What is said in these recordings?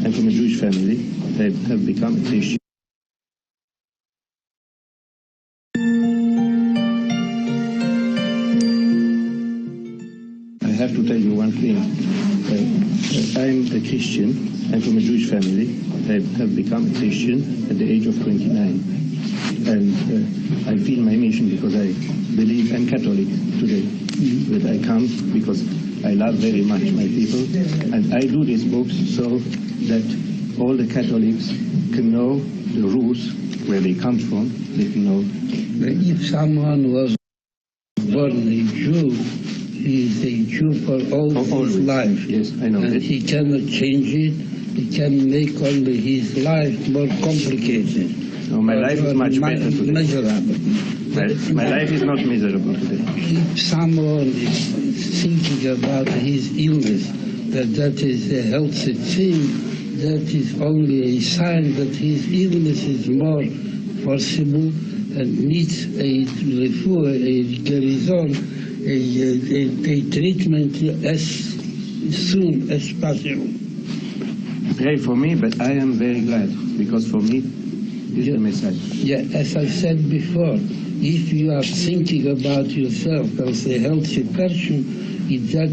I'm from a Jewish family. I have become a Christian. I have to tell you one thing. I'm a Christian. I'm from a Jewish family. I have become a Christian at the age of 29. And I feel my mission because I believe I'm Catholic today. That I come because I love very much my people. And I do these books so that all the Catholics can know the rules, where they come from. They can know. If someone was born a Jew, he is a Jew for all his life. Yes, I know. And he cannot change it. He can make only his life more complicated. No, my life is much better today. Miserable. My life is not miserable today. If someone is thinking about his illness, that is a healthy thing, that is only a sign that his illness is more forcible and needs a refuah, a garrison, a treatment as soon as possible. Pray for me, but I am very glad, because for me, is the Messiah. Yeah, as I said before, if you are thinking about yourself as a healthy person, it's that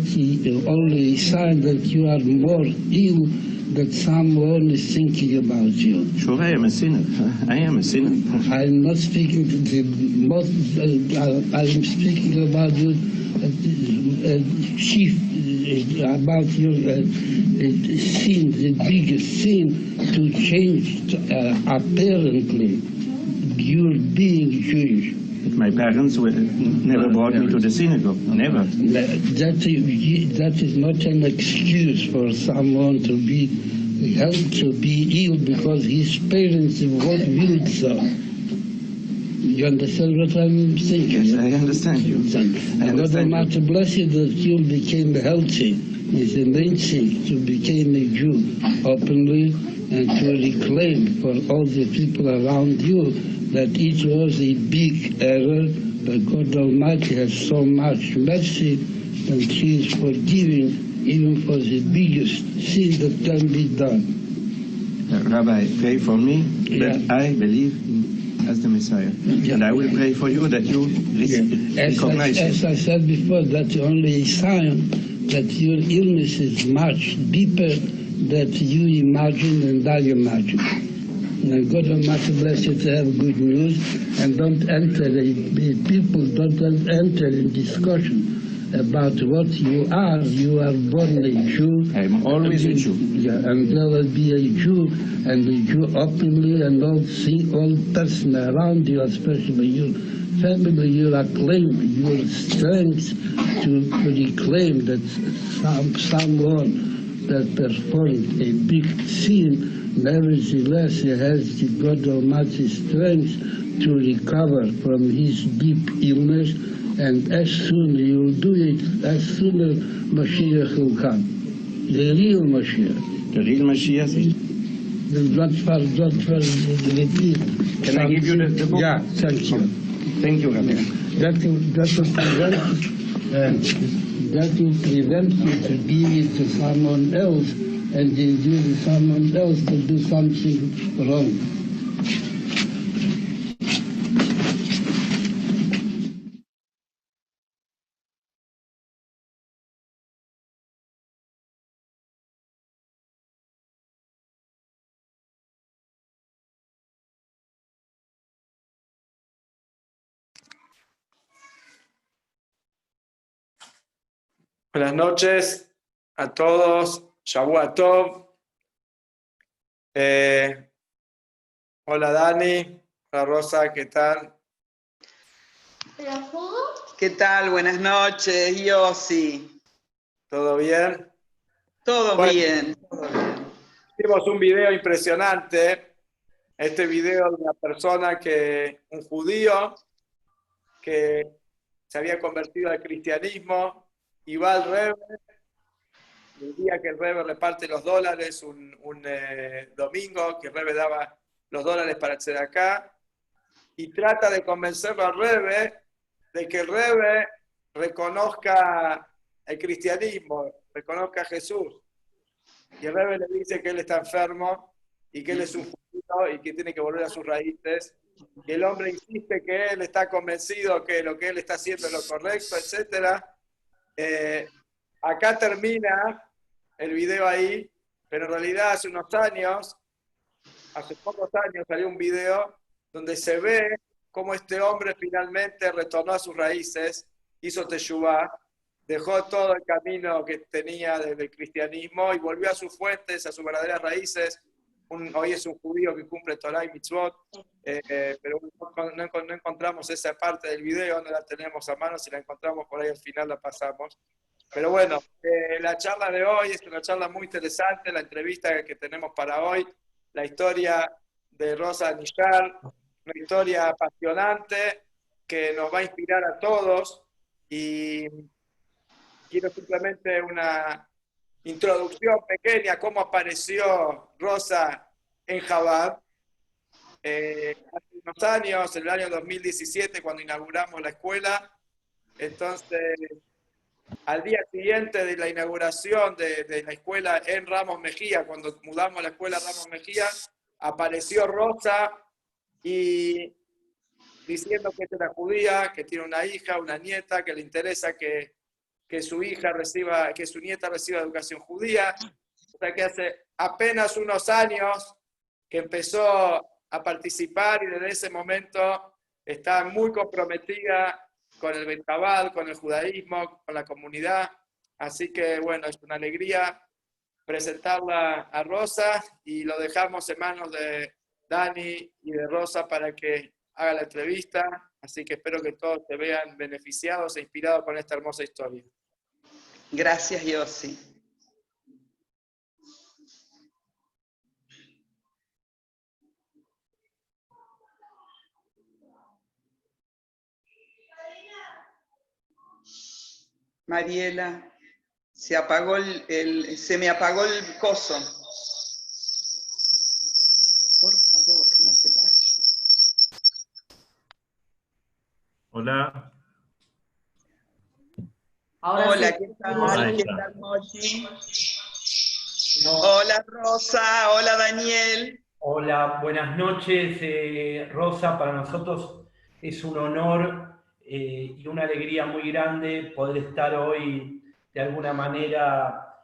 only a sign that you are more ill, that someone is thinking about you. Sure, I am a sinner. I am a sinner. I'm not speaking to the most, I'm speaking about you, chief, about your sin, the biggest sin, to change apparently your being Jewish. My parents never brought me to the synagogue. Never. That is not an excuse for someone to be ill because his parents won't will so. You understand what I'm saying? Yes, I understand you. I understand God to bless you that you became healthy is the main thing, to become a Jew openly and to reclaim for all the people around you that it was a big error, but God Almighty has so much mercy and He is forgiving even for the biggest sin that can be done. Rabbi, pray for me that I believe as the Messiah. Yeah. And I will pray for you that you recognize As I said before, that's only a sign that your illness is much deeper than you imagine and I imagine. And God Almighty bless you to have good news, and don't enter, people don't enter in discussion about what you are. You are born a Jew. I'm always a Jew. Yeah, and there will be a Jew, and a Jew openly, and all person around you, especially your family, you acclaim your strength to reclaim that someone that performed a big sin, nevertheless he has the God Almighty strength to recover from his deep illness, and as soon you will do it, as soon as Mashiach will come. The real Mashiach. The real Mashiach? Don't repeat. Can I give you the book? Yeah, thank you. Thank you, Rabbi. That will prevent you to give it to someone else, and induce someone else to do something wrong. Buenas noches a todos. Shavua Tov. Hola Dani. Hola Rosa, ¿qué tal? ¿Qué tal? Buenas noches, Yossi. ¿Todo bien? Todo bien. Hicimos un video impresionante. Este video de una persona un judío que se había convertido al cristianismo y va al Rebbe. El día que el Rebbe reparte los dólares, un domingo, que el Rebbe daba los dólares para el Tzedakah, y trata de convencerlo al Rebbe de que el Rebbe reconozca el cristianismo, reconozca a Jesús. y el Rebbe le dice que él está enfermo y que él es un judío y que tiene que volver a sus raíces. Y el hombre insiste que él está convencido que lo que él está haciendo es lo correcto, etc. Acá termina el video ahí, pero en realidad hace pocos años salió un video donde se ve cómo este hombre finalmente retornó a sus raíces, hizo teshuvá, dejó todo el camino que tenía desde el cristianismo y volvió a sus fuentes, a sus verdaderas raíces. Hoy es un judío que cumple Torah y Mitzvot, pero no encontramos esa parte del video, no la tenemos a mano, si la encontramos por ahí al final la pasamos. Pero bueno, la charla de hoy es una charla muy interesante, la entrevista que tenemos para hoy, la historia de Rosa Nishar, una historia apasionante que nos va a inspirar a todos, y quiero simplemente una introducción pequeña, cómo apareció Rosa en Chabad. Hace unos años, en el año 2017, cuando inauguramos la escuela, entonces, al día siguiente de la inauguración de la escuela en Ramos Mejía, cuando mudamos a la escuela Ramos Mejía, apareció Rosa y diciendo que era judía, que tiene una hija, una nieta, que le interesa que su nieta reciba educación judía. O sea que hace apenas unos años que empezó a participar y desde ese momento está muy comprometida con el Bet Chabad, con el judaísmo, con la comunidad. Así que bueno, es una alegría presentarla a Rosa y lo dejamos en manos de Dani y de Rosa para que haga la entrevista. Así que espero que todos se vean beneficiados e inspirados con esta hermosa historia. Gracias, Yossi. Mariela, se me apagó el coso. Por favor, no te vayas. Hola. Hola, Sí. ¿qué tal? ¿Qué tal, Mochi? Hola, Rosa. Hola, Daniel. Hola, buenas noches, Rosa. Para nosotros es un honor y una alegría muy grande poder estar hoy de alguna manera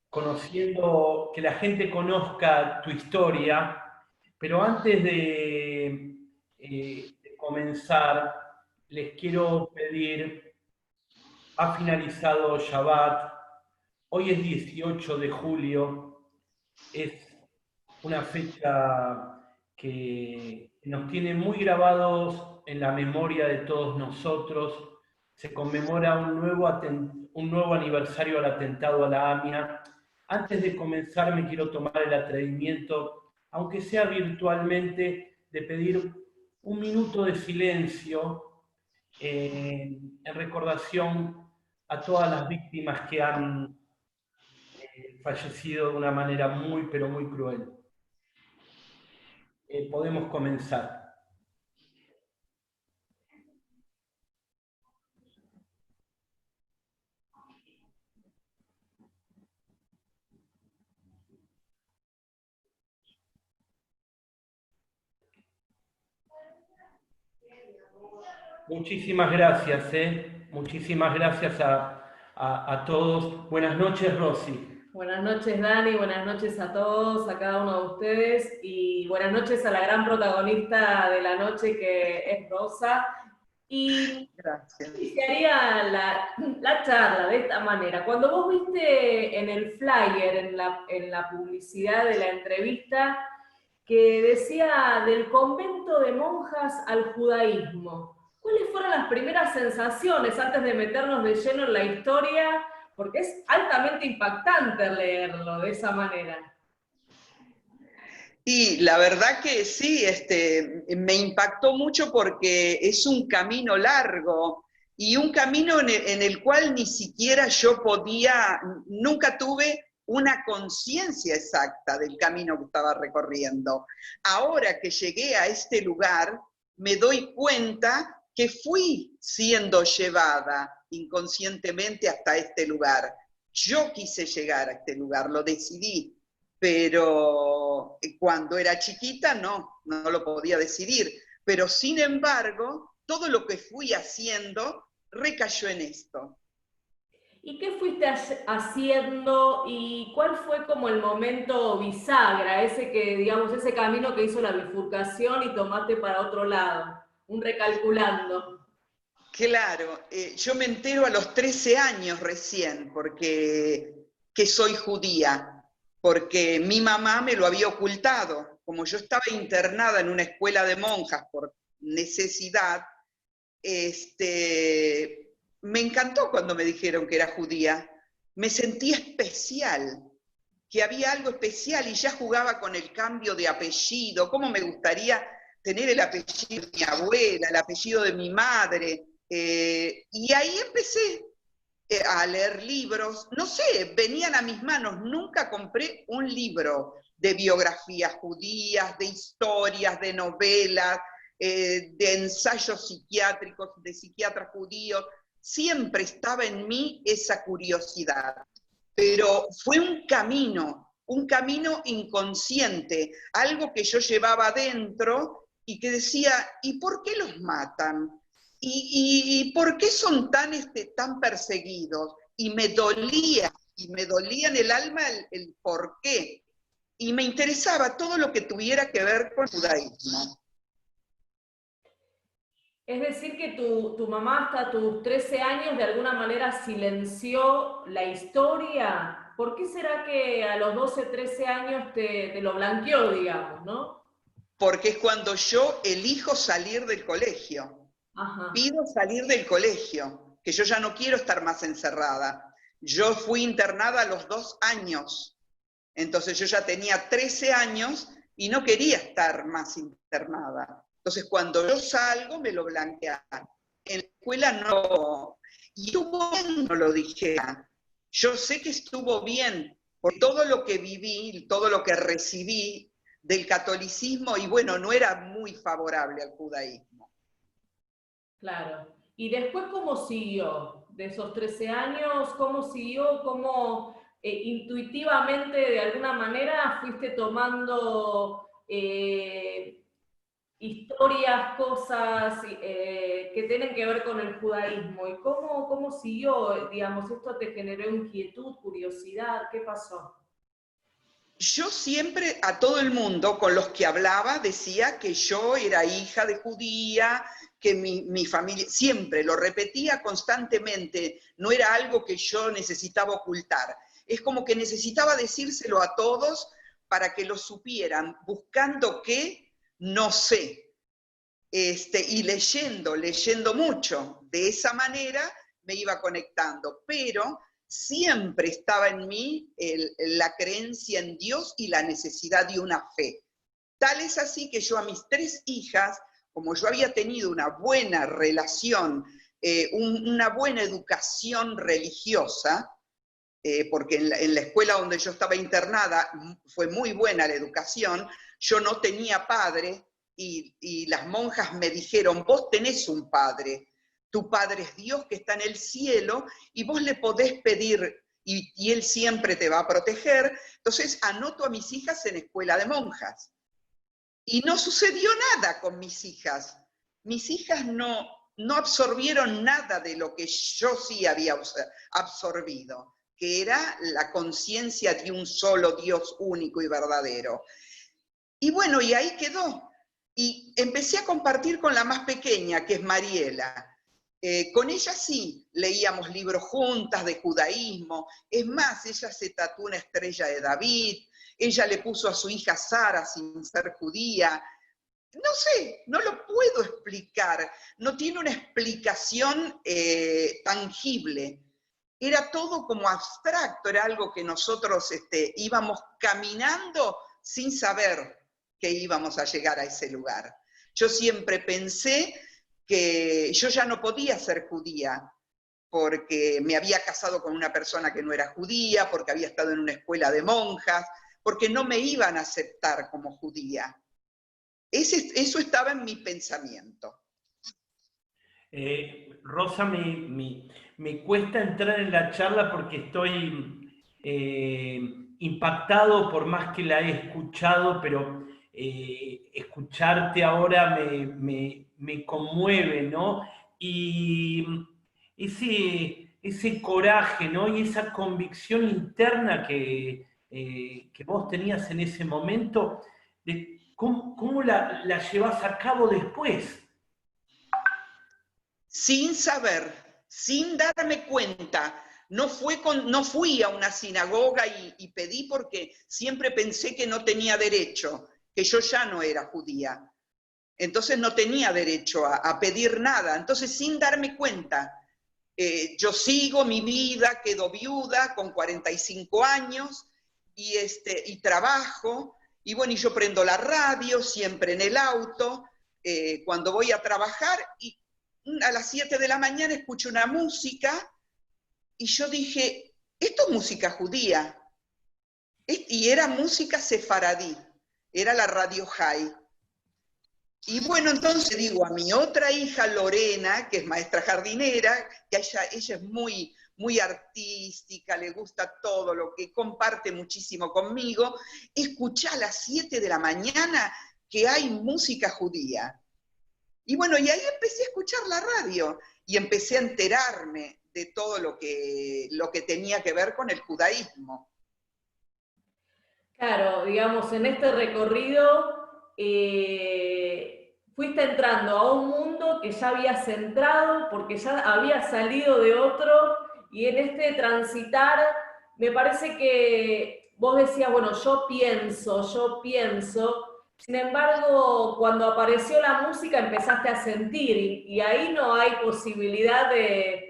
conociendo, que la gente conozca tu historia. Pero antes de comenzar, les quiero pedir, ha finalizado Shabbat, hoy es 18 de julio, es una fecha que nos tiene muy grabados en la memoria de todos nosotros. Se conmemora un nuevo aniversario al atentado a la AMIA. Antes de comenzar me quiero tomar el atrevimiento, aunque sea virtualmente, de pedir un minuto de silencio en recordación a todas las víctimas que han fallecido de una manera muy, pero muy cruel. Podemos comenzar. Muchísimas gracias, muchísimas gracias a todos. Buenas noches, Rosy. Buenas noches, Dani, buenas noches a todos, a cada uno de ustedes, y buenas noches a la gran protagonista de la noche que es Rosa. Y Gracias. iniciaría la charla de esta manera. Cuando vos viste en el flyer, en la publicidad de la entrevista, que decía del convento de monjas al judaísmo, ¿cuáles fueron las primeras sensaciones antes de meternos de lleno en la historia? Porque es altamente impactante leerlo de esa manera. Y la verdad que sí, me impactó mucho porque es un camino largo y un camino en el cual ni siquiera yo nunca tuve una conciencia exacta del camino que estaba recorriendo. Ahora que llegué a este lugar, me doy cuenta que fui siendo llevada inconscientemente hasta este lugar. Yo quise llegar a este lugar, lo decidí, pero cuando era chiquita no lo podía decidir. Pero sin embargo, todo lo que fui haciendo recayó en esto. ¿Y qué fuiste haciendo y cuál fue como el momento bisagra, ese que, digamos, ese camino que hizo la bifurcación y tomaste para otro lado, un recalculando? Claro, yo me entero a los 13 años recién, que soy judía, porque mi mamá me lo había ocultado. Como yo estaba internada en una escuela de monjas por necesidad, me encantó cuando me dijeron que era judía. Me sentí especial, que había algo especial y ya jugaba con el cambio de apellido. ¿Cómo me gustaría tener el apellido de mi abuela, el apellido de mi madre? Y ahí empecé a leer libros. No sé, venían a mis manos. Nunca compré un libro de biografías judías, de historias, de novelas, de ensayos psiquiátricos, de psiquiatras judíos. Siempre estaba en mí esa curiosidad. Pero fue un camino inconsciente, algo que yo llevaba adentro y que decía, ¿y por qué los matan? ¿Y por qué son tan perseguidos? Y me dolía en el alma el por qué. Y me interesaba todo lo que tuviera que ver con el judaísmo. Es decir, que tu mamá hasta tus 13 años de alguna manera silenció la historia. ¿Por qué será que a los 12, 13 años te lo blanqueó, digamos, no? Porque es cuando yo elijo salir del colegio. Ajá. Pido salir del colegio, que yo ya no quiero estar más encerrada. Yo fui internada a los 2 años. Entonces yo ya tenía 13 años y no quería estar más internada. Entonces cuando yo salgo me lo blanquean. En la escuela no. Y estuvo bien, no lo dijeran. Yo sé que estuvo bien, por todo lo que viví, todo lo que recibí del catolicismo, y bueno, no era muy favorable al judaísmo. Claro. ¿Y después cómo siguió? De esos 13 años, ¿cómo siguió? ¿Cómo intuitivamente, de alguna manera, fuiste tomando historias, cosas que tienen que ver con el judaísmo? ¿Y cómo siguió? Digamos, ¿esto te generó inquietud, curiosidad? ¿Qué pasó? Yo siempre a todo el mundo con los que hablaba decía que yo era hija de judía, que mi familia, siempre lo repetía constantemente, no era algo que yo necesitaba ocultar. Es como que necesitaba decírselo a todos para que lo supieran, buscando qué, no sé, y leyendo mucho. De esa manera me iba conectando, pero siempre estaba en mí la creencia en Dios y la necesidad de una fe. Tal es así que yo a mis 3 hijas, como yo había tenido una buena relación, una buena educación religiosa, porque en la escuela donde yo estaba internada fue muy buena la educación, yo no tenía padre y las monjas me dijeron, vos tenés un padre, tu padre es Dios que está en el cielo y vos le podés pedir y él siempre te va a proteger. Entonces anoto a mis hijas en escuela de monjas. Y no sucedió nada con mis hijas. Mis hijas no absorbieron nada de lo que yo sí había absorbido, que era la conciencia de un solo Dios único y verdadero. Y bueno, y ahí quedó. Y empecé a compartir con la más pequeña, que es Mariela. Con ella sí, leíamos libros juntas de judaísmo. Es más, ella se tatuó una estrella de David. Ella le puso a su hija Sara sin ser judía. No sé, no lo puedo explicar. No tiene una explicación tangible. Era todo como abstracto, era algo que nosotros íbamos caminando sin saber que íbamos a llegar a ese lugar. Yo siempre pensé que yo ya no podía ser judía, porque me había casado con una persona que no era judía, porque había estado en una escuela de monjas, porque no me iban a aceptar como judía. Eso estaba en mi pensamiento. Rosa, me cuesta entrar en la charla porque estoy impactado por más que la he escuchado, pero escucharte ahora me conmueve, ¿no? Y ese coraje, ¿no? Y esa convicción interna que vos tenías en ese momento, de cómo la llevas a cabo después. Sin saber, sin darme cuenta. No fui a una sinagoga y pedí porque siempre pensé que no tenía derecho, que yo ya no era judía. Entonces no tenía derecho a pedir nada. Entonces, sin darme cuenta, yo sigo mi vida, quedo viuda con 45 años y trabajo. Y bueno, y yo prendo la radio siempre en el auto, cuando voy a trabajar, y a las 7 de la mañana escucho una música y yo dije, esto es música judía. Y era música sefaradí, era la Radio High. Y bueno, entonces digo a mi otra hija Lorena, que es maestra jardinera, que ella es muy, muy artística, le gusta todo, lo que comparte muchísimo conmigo, escuchá a las 7 de la mañana que hay música judía. Y bueno, y ahí empecé a escuchar la radio y empecé a enterarme de todo lo que tenía que ver con el judaísmo. Claro, digamos, en este recorrido fuiste entrando a un mundo que ya habías entrado porque ya había salido de otro, y en este transitar me parece que vos decías, bueno, yo pienso. Sin embargo, cuando apareció la música empezaste a sentir, y ahí no hay posibilidad de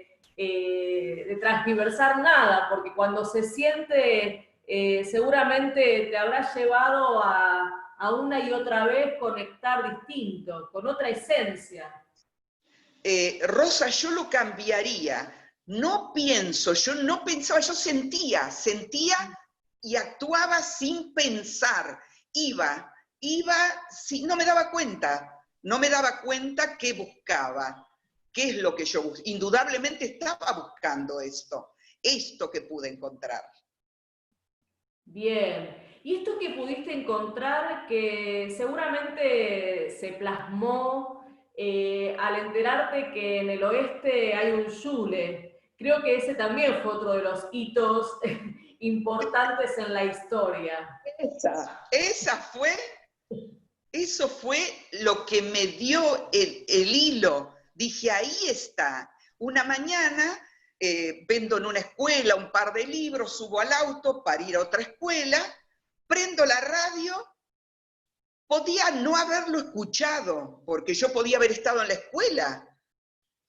transgiversar nada, porque cuando se siente, seguramente te habrá llevado a una y otra vez conectar distinto, con otra esencia. Rosa, yo lo cambiaría. No pienso, yo no pensaba, yo sentía y actuaba sin pensar. Iba, no me daba cuenta qué buscaba, qué es lo que yo buscaba. Indudablemente estaba buscando esto que pude encontrar. Bien. Y esto que pudiste encontrar, que seguramente se plasmó al enterarte que en el oeste hay un shule. Creo que ese también fue otro de los hitos importantes en la historia. Eso fue lo que me dio el hilo. Dije, ahí está. Una mañana vendo en una escuela un par de libros, subo al auto para ir a otra escuela, prendo la radio, podía no haberlo escuchado, porque yo podía haber estado en la escuela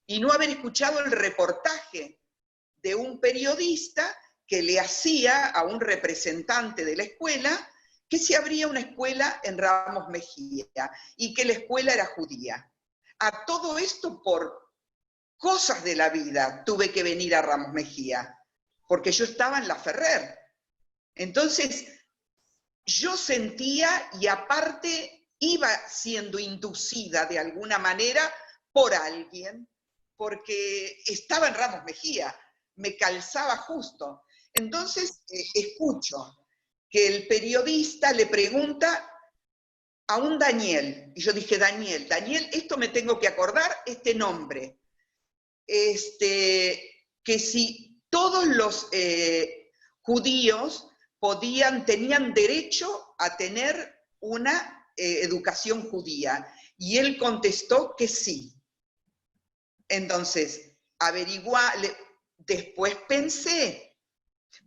y no haber escuchado el reportaje de un periodista que le hacía a un representante de la escuela que se abría una escuela en Ramos Mejía y que la escuela era judía. A todo esto, por cosas de la vida, tuve que venir a Ramos Mejía, porque yo estaba en la Ferrer. Entonces, yo sentía, y aparte iba siendo inducida de alguna manera por alguien, porque estaba en Ramos Mejía, me calzaba justo. Entonces, escucho que el periodista le pregunta a un Daniel, y yo dije, Daniel, esto me tengo que acordar, este nombre, que si todos los judíos tenían derecho a tener una educación judía, y él contestó que sí. Entonces, después pensé,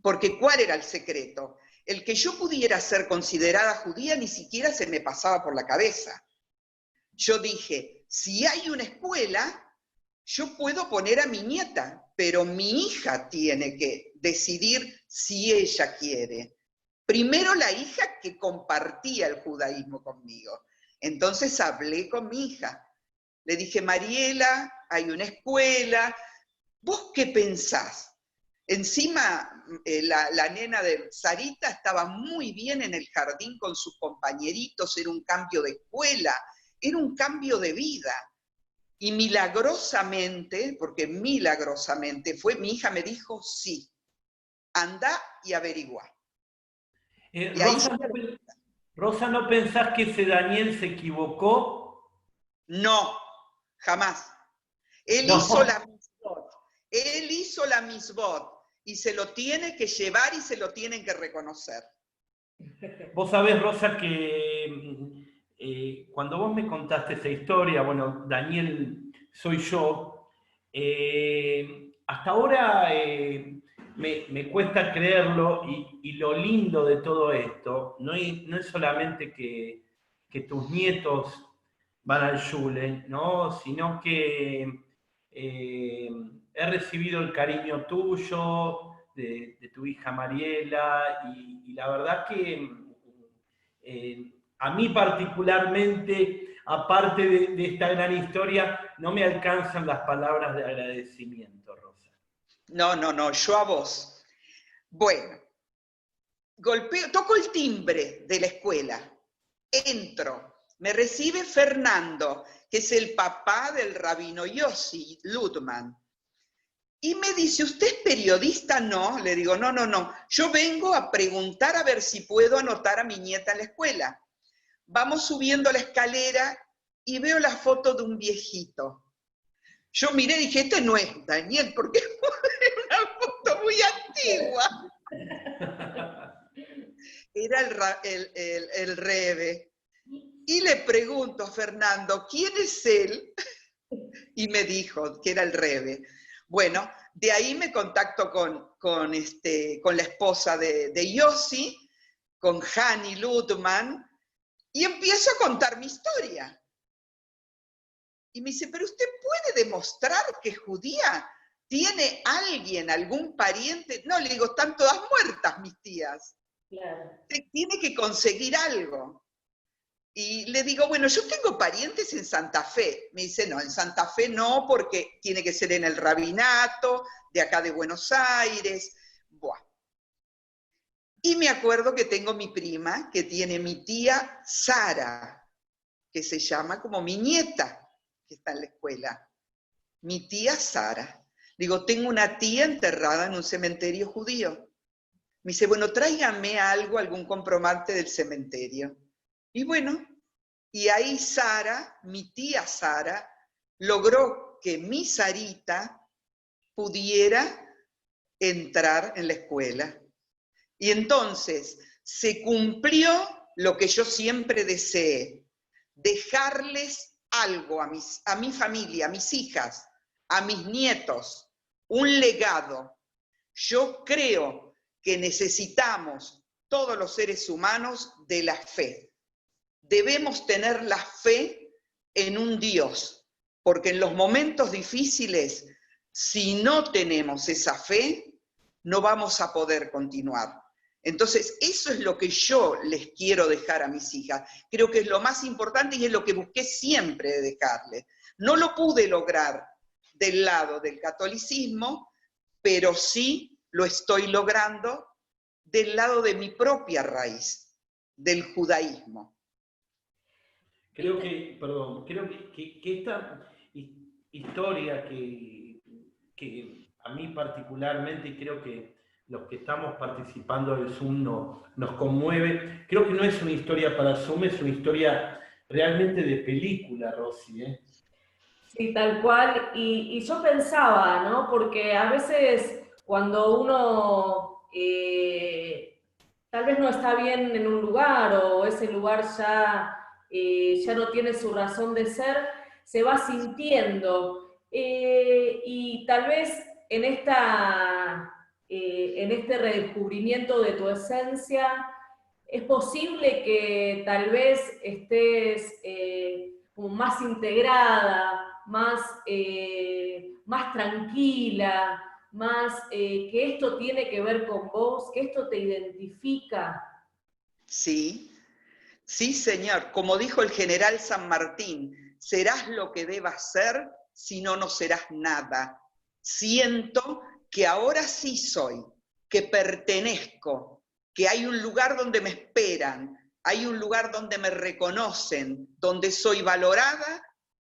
porque ¿cuál era el secreto? El que yo pudiera ser considerada judía ni siquiera se me pasaba por la cabeza. Yo dije, si hay una escuela, yo puedo poner a mi nieta, pero mi hija tiene que decidir si ella quiere. Primero la hija que compartía el judaísmo conmigo. Entonces hablé con mi hija. Le dije, Mariela, hay una escuela, ¿vos qué pensás? Encima, la nena de Sarita estaba muy bien en el jardín con sus compañeritos, era un cambio de escuela, era un cambio de vida. Y milagrosamente, porque milagrosamente fue, mi hija me dijo, sí, anda y averigua. Y ahí Rosa, Rosa, ¿no pensás que ese Daniel se equivocó? no, jamás. Él No. hizo la misbot. Él hizo la misbot. Y se lo tiene que llevar y se lo tienen que reconocer. Vos sabés, Rosa, que cuando vos me contaste esa historia, bueno, Daniel soy yo, hasta ahora me cuesta creerlo y lo lindo de todo esto no es solamente que tus nietos van al Shule, ¿no? Sino que he recibido el cariño tuyo, de tu hija Mariela, y la verdad que a mí particularmente, aparte de esta gran historia, no me alcanzan las palabras de agradecimiento, Rosa. No, yo a vos. Bueno, toco el timbre de la escuela, entro, me recibe Fernando, que es el papá del rabino Yossi Ludman. Y me dice, ¿usted es periodista? No, le digo, no, yo vengo a preguntar a ver si puedo anotar a mi nieta en la escuela. Vamos subiendo la escalera y veo la foto de un viejito. Yo miré y dije, este no es Daniel, porque es una foto muy antigua. Era el Rebe. Y le pregunto a Fernando, ¿quién es él? Y me dijo que era el Rebe. Bueno, de ahí me contacto con la esposa de Yossi, con Hani Ludman, y empiezo a contar mi historia. Y me dice, pero usted puede demostrar que es judía. ¿Tiene alguien, algún pariente? No, le digo, están todas muertas mis tías. Claro. Tiene que conseguir algo. Y le digo, bueno, yo tengo parientes en Santa Fe. Me dice, no, en Santa Fe no, porque tiene que ser en el rabinato, de acá de Buenos Aires. Buah. Y me acuerdo que tengo mi prima, que tiene mi tía Sara, que se llama como mi nieta, que está en la escuela. Mi tía Sara. Digo, tengo una tía enterrada en un cementerio judío. Me dice, bueno, tráigame algo, algún comprobante del cementerio. Y bueno, y ahí Sara, mi tía Sara, logró que mi Sarita pudiera entrar en la escuela. Y entonces se cumplió lo que yo siempre deseé, dejarles algo a mi familia, a mis hijas, a mis nietos, un legado. Yo creo que necesitamos, todos los seres humanos, de la fe. Debemos tener la fe en un Dios, porque en los momentos difíciles, si no tenemos esa fe, no vamos a poder continuar. Entonces, eso es lo que yo les quiero dejar a mis hijas. Creo que es lo más importante y es lo que busqué siempre dejarles. No lo pude lograr del lado del catolicismo, pero sí lo estoy logrando del lado de mi propia raíz, del judaísmo. Creo que esta historia que a mí particularmente, y creo que los que estamos participando del Zoom nos conmueve, creo que no es una historia para Zoom, es una historia realmente de película, Rosy, ¿eh? Sí, tal cual. Y yo pensaba, ¿no? Porque a veces cuando uno tal vez no está bien en un lugar o ese lugar ya no tiene su razón de ser, se va sintiendo. Y tal vez en este redescubrimiento de tu esencia, es posible que tal vez estés como más integrada, más tranquila, que esto tiene que ver con vos, que esto te identifica. Sí, sí, señor. Como dijo el general San Martín, serás lo que debas ser, si no, no serás nada. Siento que ahora sí soy, que pertenezco, que hay un lugar donde me esperan, hay un lugar donde me reconocen, donde soy valorada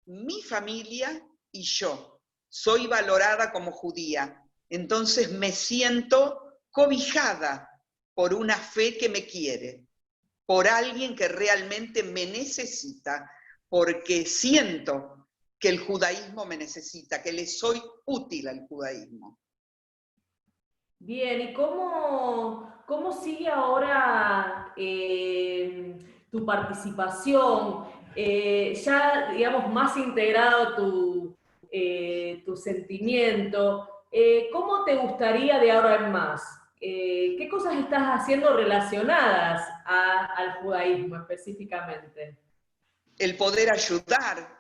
mi familia y yo. Soy valorada como judía, entonces me siento cobijada por una fe que me quiere, por alguien que realmente me necesita, porque siento que el judaísmo me necesita, que le soy útil al judaísmo. Bien, ¿y cómo sigue ahora tu participación? Ya, digamos, más integrado tu sentimiento. ¿Cómo te gustaría de ahora en más? ¿Qué cosas estás haciendo relacionadas al judaísmo específicamente? El poder ayudar,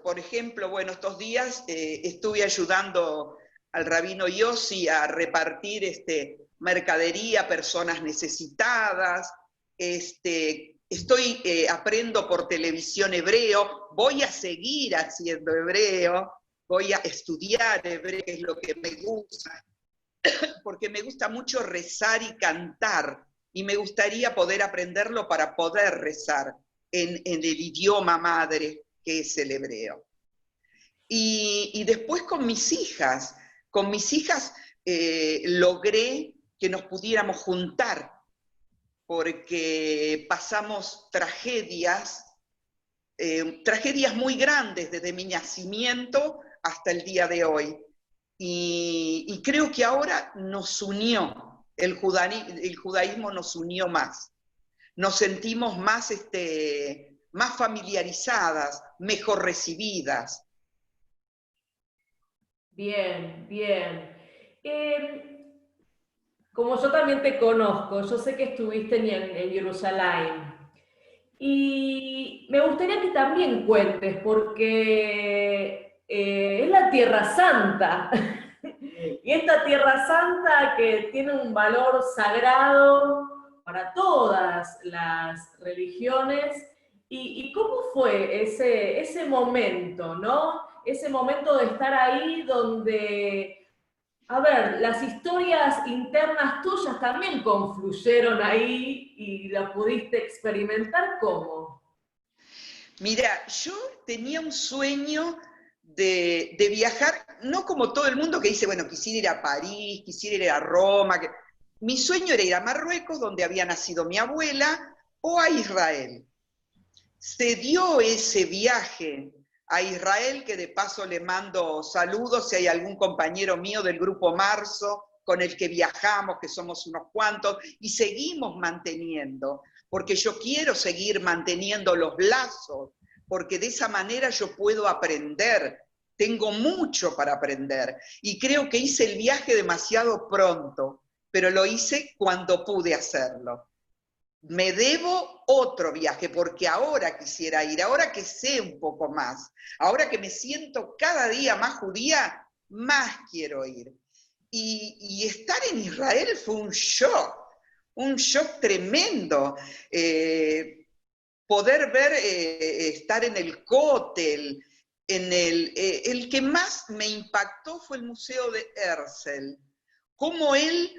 por ejemplo, bueno, estos días estuve ayudando al rabino Yossi a repartir mercadería a personas necesitadas, aprendo por televisión hebreo, voy a seguir haciendo hebreo, voy a estudiar hebreo, que es lo que me gusta, porque me gusta mucho rezar y cantar, y me gustaría poder aprenderlo para poder rezar en el idioma madre, que es el hebreo. Y después con mis hijas logré que nos pudiéramos juntar, porque pasamos tragedias muy grandes desde mi nacimiento hasta el día de hoy. Y creo que ahora nos unió, el judaísmo nos unió más. Nos sentimos más familiarizadas, mejor recibidas. Bien, bien. Como yo también te conozco, yo sé que estuviste en Jerusalén. Y me gustaría que también cuentes, porque es la Tierra Santa. Y esta Tierra Santa que tiene un valor sagrado para todas las religiones. ¿Y cómo fue ese momento, no? Ese momento de estar ahí donde, a ver, las historias internas tuyas también confluyeron ahí y la pudiste experimentar, ¿cómo? Mira, yo tenía un sueño de viajar, no como todo el mundo que dice, bueno, quisiera ir a París, quisiera ir a Roma. Mi sueño era ir a Marruecos, donde había nacido mi abuela, o a Israel. Se dio ese viaje a Israel, que de paso le mando saludos si hay algún compañero mío del Grupo Marzo con el que viajamos, que somos unos cuantos, y seguimos manteniendo, porque yo quiero seguir manteniendo los lazos, porque de esa manera yo puedo aprender, tengo mucho para aprender, y creo que hice el viaje demasiado pronto, pero lo hice cuando pude hacerlo. Me debo otro viaje, porque ahora quisiera ir, ahora que sé un poco más, ahora que me siento cada día más judía, más quiero ir. Y estar en Israel fue un shock tremendo. Poder ver, estar en el Kotel, el que más me impactó fue el Museo de Herzl, cómo él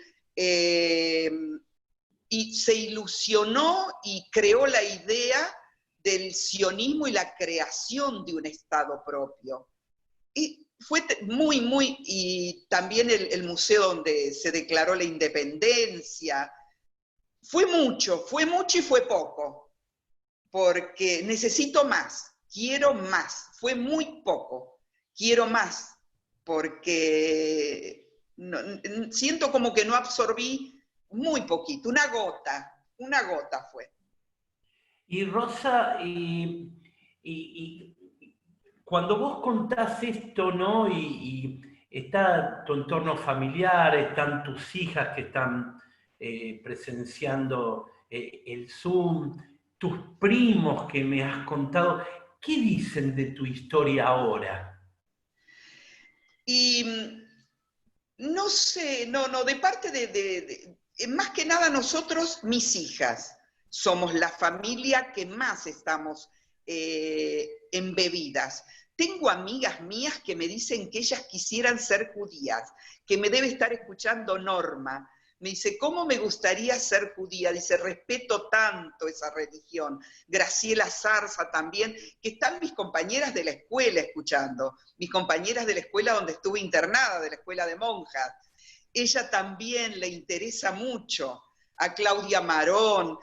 se ilusionó y creó la idea del sionismo y la creación de un Estado propio. Y fue y también el museo donde se declaró la independencia. Fue mucho y fue poco, porque necesito más, quiero más. Fue muy poco, quiero más, porque siento como que no absorbí muy poquito, una gota fue. Y Rosa, cuando vos contás esto, ¿no? Y está tu entorno familiar, están tus hijas que están presenciando el Zoom, tus primos que me has contado, ¿qué dicen de tu historia ahora? Y no sé, de parte de más que nada nosotros, mis hijas, somos la familia que más estamos embebidas. Tengo amigas mías que me dicen que ellas quisieran ser judías, que me debe estar escuchando Norma, Me dice, ¿cómo me gustaría ser judía? Dice, respeto tanto esa religión. Graciela Zarza también, que están mis compañeras de la escuela escuchando, mis compañeras de la escuela donde estuve internada, de la escuela de monjas. Ella también le interesa mucho, a Claudia Marón.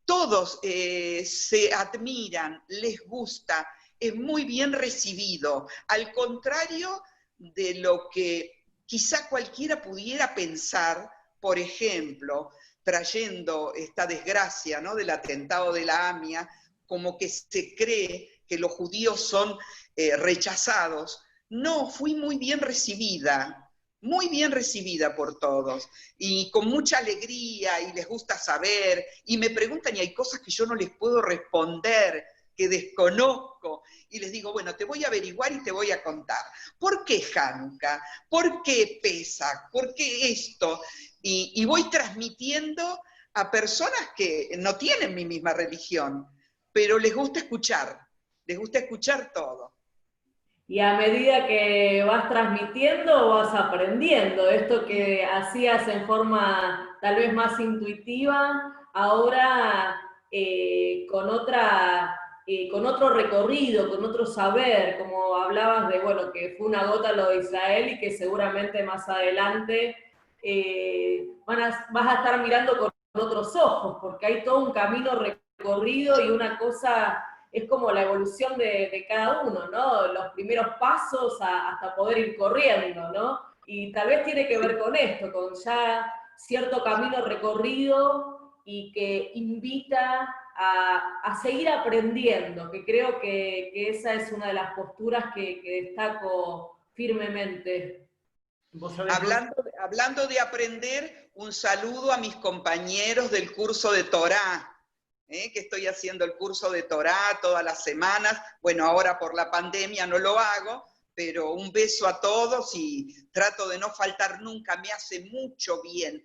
Todos se admiran, les gusta, es muy bien recibido. Al contrario de lo que quizá cualquiera pudiera pensar, por ejemplo, trayendo esta desgracia, ¿no?, del atentado de la AMIA, como que se cree que los judíos son rechazados. No, fui muy bien recibida por todos, y con mucha alegría, y les gusta saber, y me preguntan, y hay cosas que yo no les puedo responder, que desconozco, y les digo, bueno, te voy a averiguar y te voy a contar. ¿Por qué Hanukkah? ¿Por qué Pesach? ¿Por qué esto? Y voy transmitiendo a personas que no tienen mi misma religión, pero les gusta escuchar todo. Y a medida que vas transmitiendo, vas aprendiendo. Esto que hacías en forma tal vez más intuitiva, ahora con otro recorrido, con otro saber, como hablabas de, bueno, que fue una gota lo de Israel y que seguramente más adelante vas a estar mirando con otros ojos, porque hay todo un camino recorrido y una cosa, es como la evolución de cada uno, ¿no? Los primeros pasos hasta poder ir corriendo, ¿no? Y tal vez tiene que ver con esto, con ya cierto camino recorrido y que invita a seguir aprendiendo, que creo que esa es una de las posturas que destaco firmemente. Hablando de aprender, un saludo a mis compañeros del curso de Torá, que estoy haciendo el curso de Torá todas las semanas. Bueno, ahora por la pandemia no lo hago, pero un beso a todos y trato de no faltar nunca, me hace mucho bien.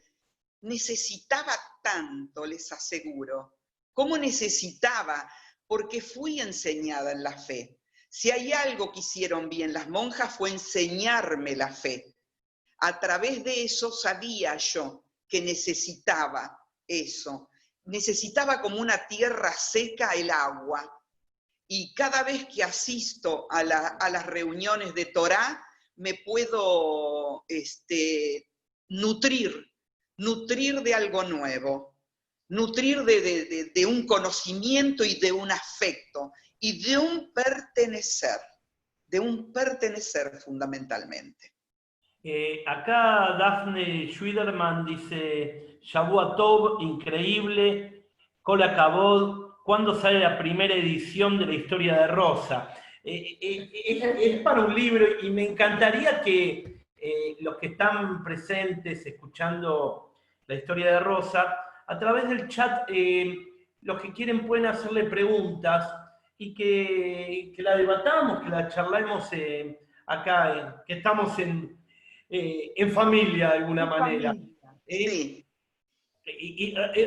Necesitaba tanto, les aseguro. ¿Cómo necesitaba? Porque fui enseñada en la fe. Si hay algo que hicieron bien las monjas fue enseñarme la fe. A través de eso sabía yo que necesitaba eso. Necesitaba como una tierra seca el agua. Y cada vez que asisto a las reuniones de Torá, me puedo nutrir de algo nuevo, nutrir de un conocimiento y de un afecto, y de un pertenecer fundamentalmente. Acá Dafne Schwiderman dice, Shavua Tov, increíble, Kol HaKavod, ¿cuándo sale la primera edición de la historia de Rosa? Es para un libro y me encantaría que los que están presentes escuchando la historia de Rosa, a través del chat, los que quieren pueden hacerle preguntas y que la debatamos, que la charlemos acá, que estamos en familia de alguna manera. Sí.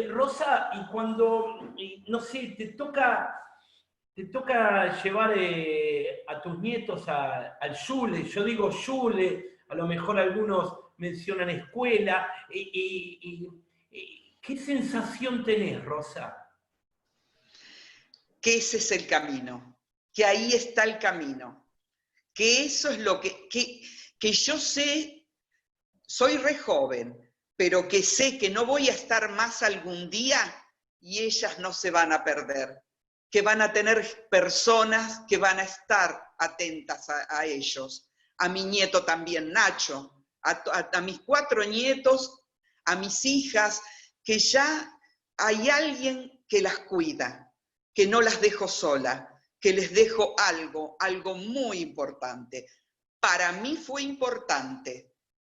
Rosa, y cuando, no sé, te toca llevar a tus nietos al Shule, yo digo Shule, a lo mejor algunos mencionan escuela, ¿qué sensación tenés, Rosa? Que ese es el camino, que ahí está el camino, que eso es lo que yo sé, soy re joven, pero que sé que no voy a estar más algún día y ellas no se van a perder, que van a tener personas que van a estar atentas a ellos, a mi nieto también, Nacho, a mis 4 nietos, a mis hijas, que ya hay alguien que las cuida, que no las dejo sola, que les dejo algo muy importante. Para mí fue importante.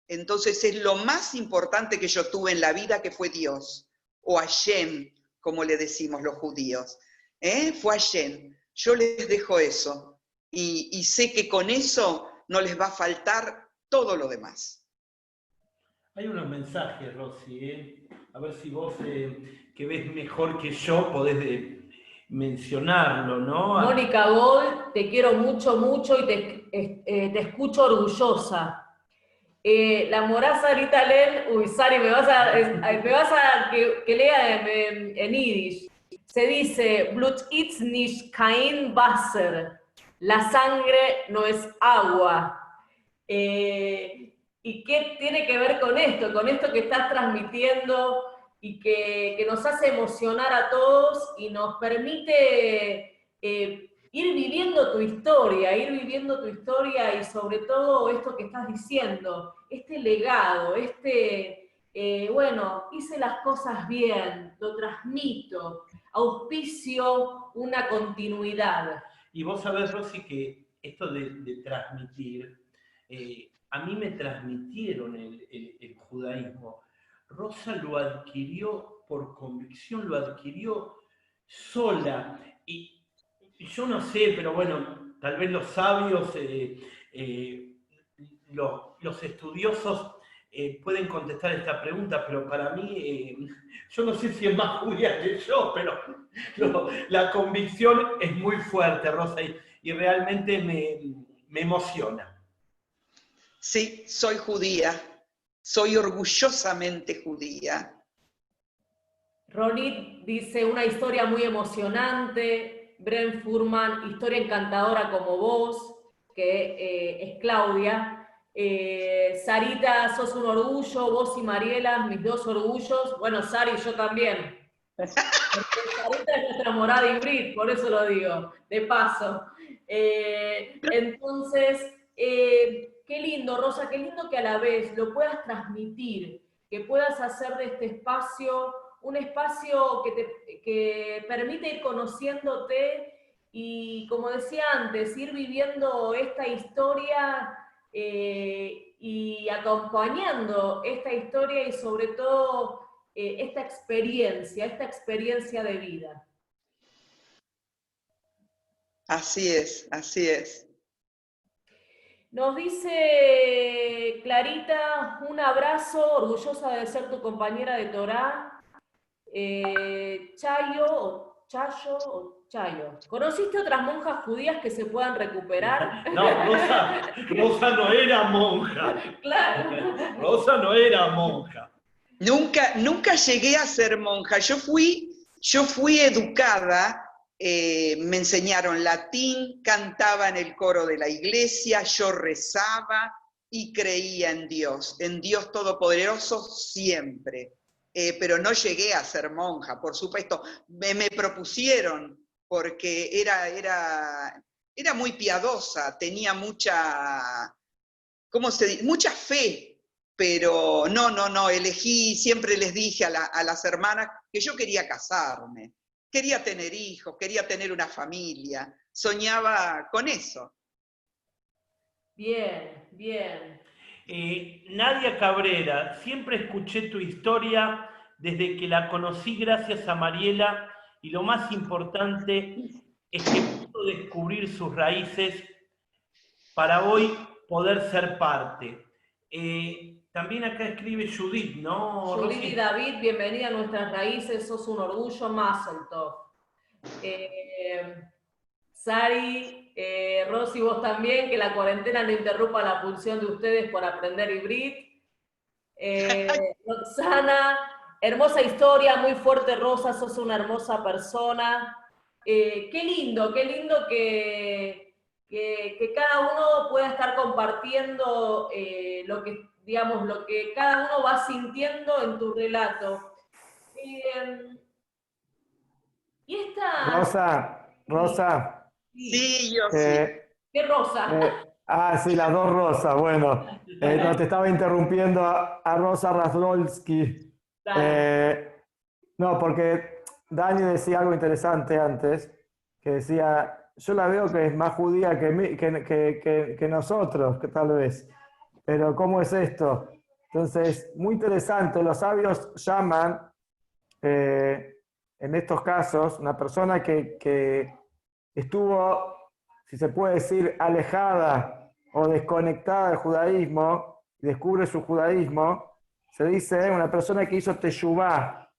Entonces es lo más importante que yo tuve en la vida, que fue Dios, o Hashem, como le decimos los judíos. Fue Hashem. Yo les dejo eso. Y sé que con eso no les va a faltar todo lo demás. Hay unos mensajes, Rosy, a ver si vos, que ves mejor que yo, podés mencionarlo, ¿no? Mónica Gold, te quiero mucho, mucho y te escucho orgullosa. La morá Sarita Len, uy, Sari, me vas a que lea en yiddish. Se dice, Blut ist nicht kein Wasser. La sangre no es agua. ¿Y qué tiene que ver con esto? Con esto que estás transmitiendo y que nos hace emocionar a todos y nos permite ir viviendo tu historia y sobre todo esto que estás diciendo, este legado, bueno, hice las cosas bien, lo transmito, auspicio una continuidad. Y vos sabés, Rosy, que esto de transmitir, a mí me transmitieron el judaísmo. Rosa lo adquirió por convicción, lo adquirió sola. Y yo no sé, pero bueno, tal vez los sabios, los estudiosos pueden contestar esta pregunta, pero para mí, yo no sé si es más judía que yo, pero la convicción es muy fuerte, Rosa, y realmente me emociona. Sí, soy judía, soy orgullosamente judía. Ronit dice, una historia muy emocionante. Bren Furman, historia encantadora como vos, que es Claudia. Sarita, sos un orgullo, vos y Mariela, mis dos orgullos. Bueno, Sari, yo también. Sarita es nuestra morada hibrid, por eso lo digo, de paso. Entonces, qué lindo, Rosa, qué lindo que a la vez lo puedas transmitir, que puedas hacer de este espacio un espacio que permite ir conociéndote y, como decía antes, ir viviendo esta historia y acompañando esta historia y sobre todo esta experiencia de vida. Así es, así es. Nos dice Clarita, un abrazo, orgullosa de ser tu compañera de Torá. Chayo, ¿conociste otras monjas judías que se puedan recuperar? No, Rosa no era monja. Claro. Rosa no era monja. Nunca llegué a ser monja. Yo fui educada, me enseñaron latín, cantaba en el coro de la iglesia, yo rezaba y creía en Dios Todopoderoso siempre. Pero no llegué a ser monja, por supuesto. Me propusieron porque era muy piadosa, tenía mucha fe, pero no, elegí, siempre les dije a las hermanas que yo quería casarme, quería tener hijos, quería tener una familia, soñaba con eso. Bien, bien. Nadia Cabrera, siempre escuché tu historia desde que la conocí gracias a Mariela y lo más importante es que pudo descubrir sus raíces para hoy poder ser parte. También acá escribe Judith, ¿no? Judith y David, bienvenida a nuestras raíces, sos un orgullo, Mazel Tov. Sari, Rosy, vos también, que la cuarentena no interrumpa la pulsión de ustedes por aprender hibrid. Roxana, hermosa historia, muy fuerte, Rosa, sos una hermosa persona. Qué lindo que cada uno pueda estar compartiendo lo que cada uno va sintiendo en tu relato. Y esta... Rosa. Sí, yo sí. ¿Qué Rosa? Sí, las dos Rosas, bueno. No, te estaba interrumpiendo a Rosa Razdolski. No, porque Dani decía algo interesante antes, que decía, yo la veo que es más judía que nosotros, que tal vez. Pero ¿cómo es esto? Entonces, muy interesante, los sabios llaman, en estos casos, una persona que estuvo, si se puede decir, alejada o desconectada del judaísmo, y descubre su judaísmo, se dice una persona que hizo teshuvá,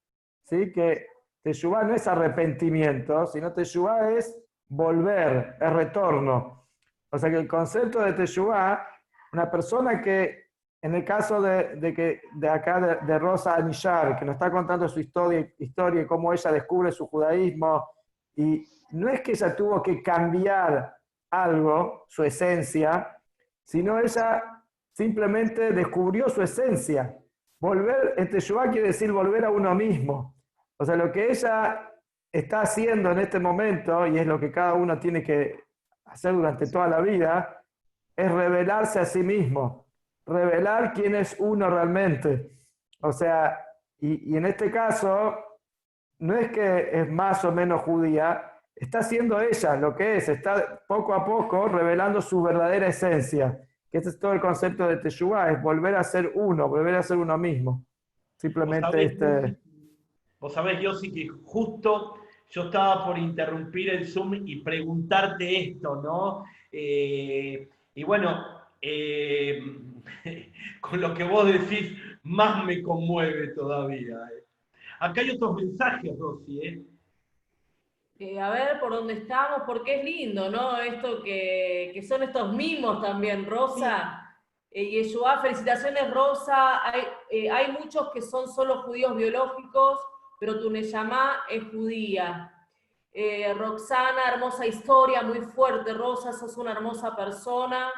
¿sí? Que teshuvá no es arrepentimiento, sino teshuvá es volver, es retorno. O sea que el concepto de teshuvá, una persona que en el caso de acá, de Rosa Anillar, que nos está contando su historia y cómo ella descubre su judaísmo, y no es que ella tuvo que cambiar algo, su esencia, sino ella simplemente descubrió su esencia. Volver, en Teshuvá quiere decir volver a uno mismo. O sea, lo que ella está haciendo en este momento, y es lo que cada uno tiene que hacer durante toda la vida, es revelarse a sí mismo, revelar quién es uno realmente. O sea, y en este caso, no es que es más o menos judía, está siendo ella lo que es, está poco a poco revelando su verdadera esencia, que ese es todo el concepto de Teshuvá, es volver a ser uno, volver a ser uno mismo. Simplemente Vos sabés, Yossi, que justo yo estaba por interrumpir el Zoom y preguntarte esto, ¿no? Y bueno, con lo que vos decís, más me conmueve todavía. Acá hay otros mensajes, Rosy, A ver por dónde estamos, porque es lindo, ¿no? Esto que son estos mimos también, Rosa. Yeshua, felicitaciones, Rosa. Hay muchos que son solo judíos biológicos, pero tu Neyamá es judía. Roxana, hermosa historia, muy fuerte, Rosa, sos una hermosa persona.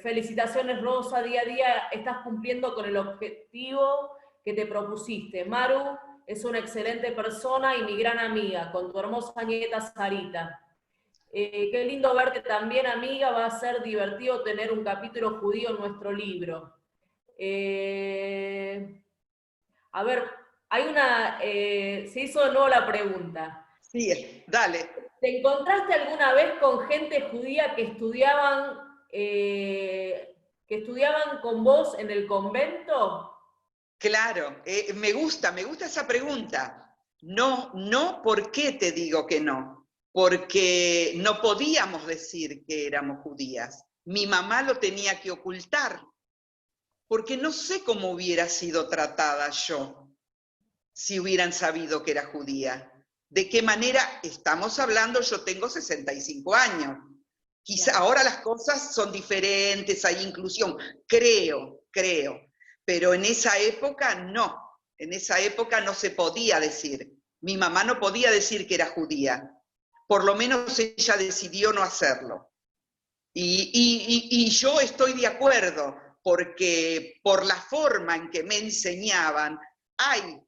Felicitaciones, Rosa, día a día estás cumpliendo con el objetivo que te propusiste. Maru es una excelente persona y mi gran amiga, con tu hermosa nieta Sarita. Qué lindo verte también, amiga, va a ser divertido tener un capítulo judío en nuestro libro. A ver, hay una, se hizo de nuevo la pregunta. Sí, dale. ¿Te encontraste alguna vez con gente judía que estudiaban con vos en el convento? Claro, me gusta esa pregunta. No, ¿por qué te digo que no? Porque no podíamos decir que éramos judías. Mi mamá lo tenía que ocultar, porque no sé cómo hubiera sido tratada yo si hubieran sabido que era judía. ¿De qué manera? Estamos hablando, yo tengo 65 años. Quizá ahora las cosas son diferentes, hay inclusión, creo. Pero en esa época no. En esa época no se podía decir. Mi mamá no podía decir que era judía. Por lo menos ella decidió no hacerlo. Y yo estoy de acuerdo, porque por la forma en que me enseñaban, hay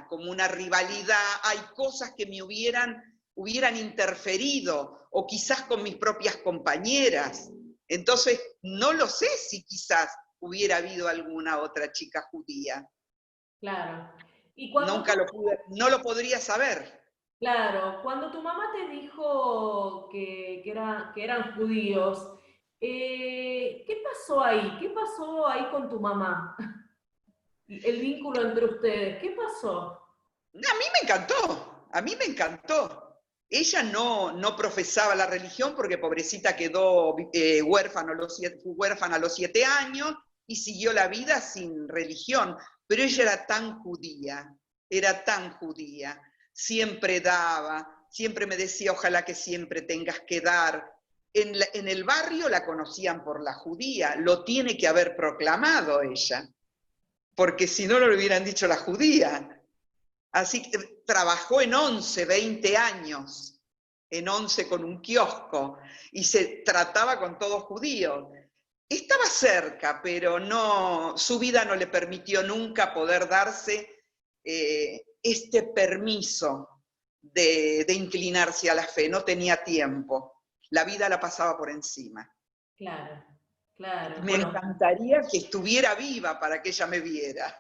como una rivalidad, hay cosas que me hubieran interferido, o quizás con mis propias compañeras. Entonces, no lo sé si quizás hubiera habido alguna otra chica judía. Claro. ¿Y no lo podría saber. Claro, cuando tu mamá te dijo que eran judíos, ¿qué pasó ahí? ¿Qué pasó ahí con tu mamá? El vínculo entre ustedes, ¿qué pasó? A mí me encantó. Ella no profesaba la religión porque pobrecita quedó huérfana a los 7 años y siguió la vida sin religión, pero ella era tan judía, siempre daba, siempre me decía, ojalá que siempre tengas que dar. En el barrio la conocían por la judía, lo tiene que haber proclamado ella, porque si no, no le hubieran dicho la judía. Así que trabajó en 11, 20 años, en 11 con un kiosco, y se trataba con todos judíos. Estaba cerca, pero no, su vida no le permitió nunca poder darse este permiso de inclinarse a la fe, no tenía tiempo. La vida la pasaba por encima. Claro. Me encantaría que estuviera viva para que ella me viera.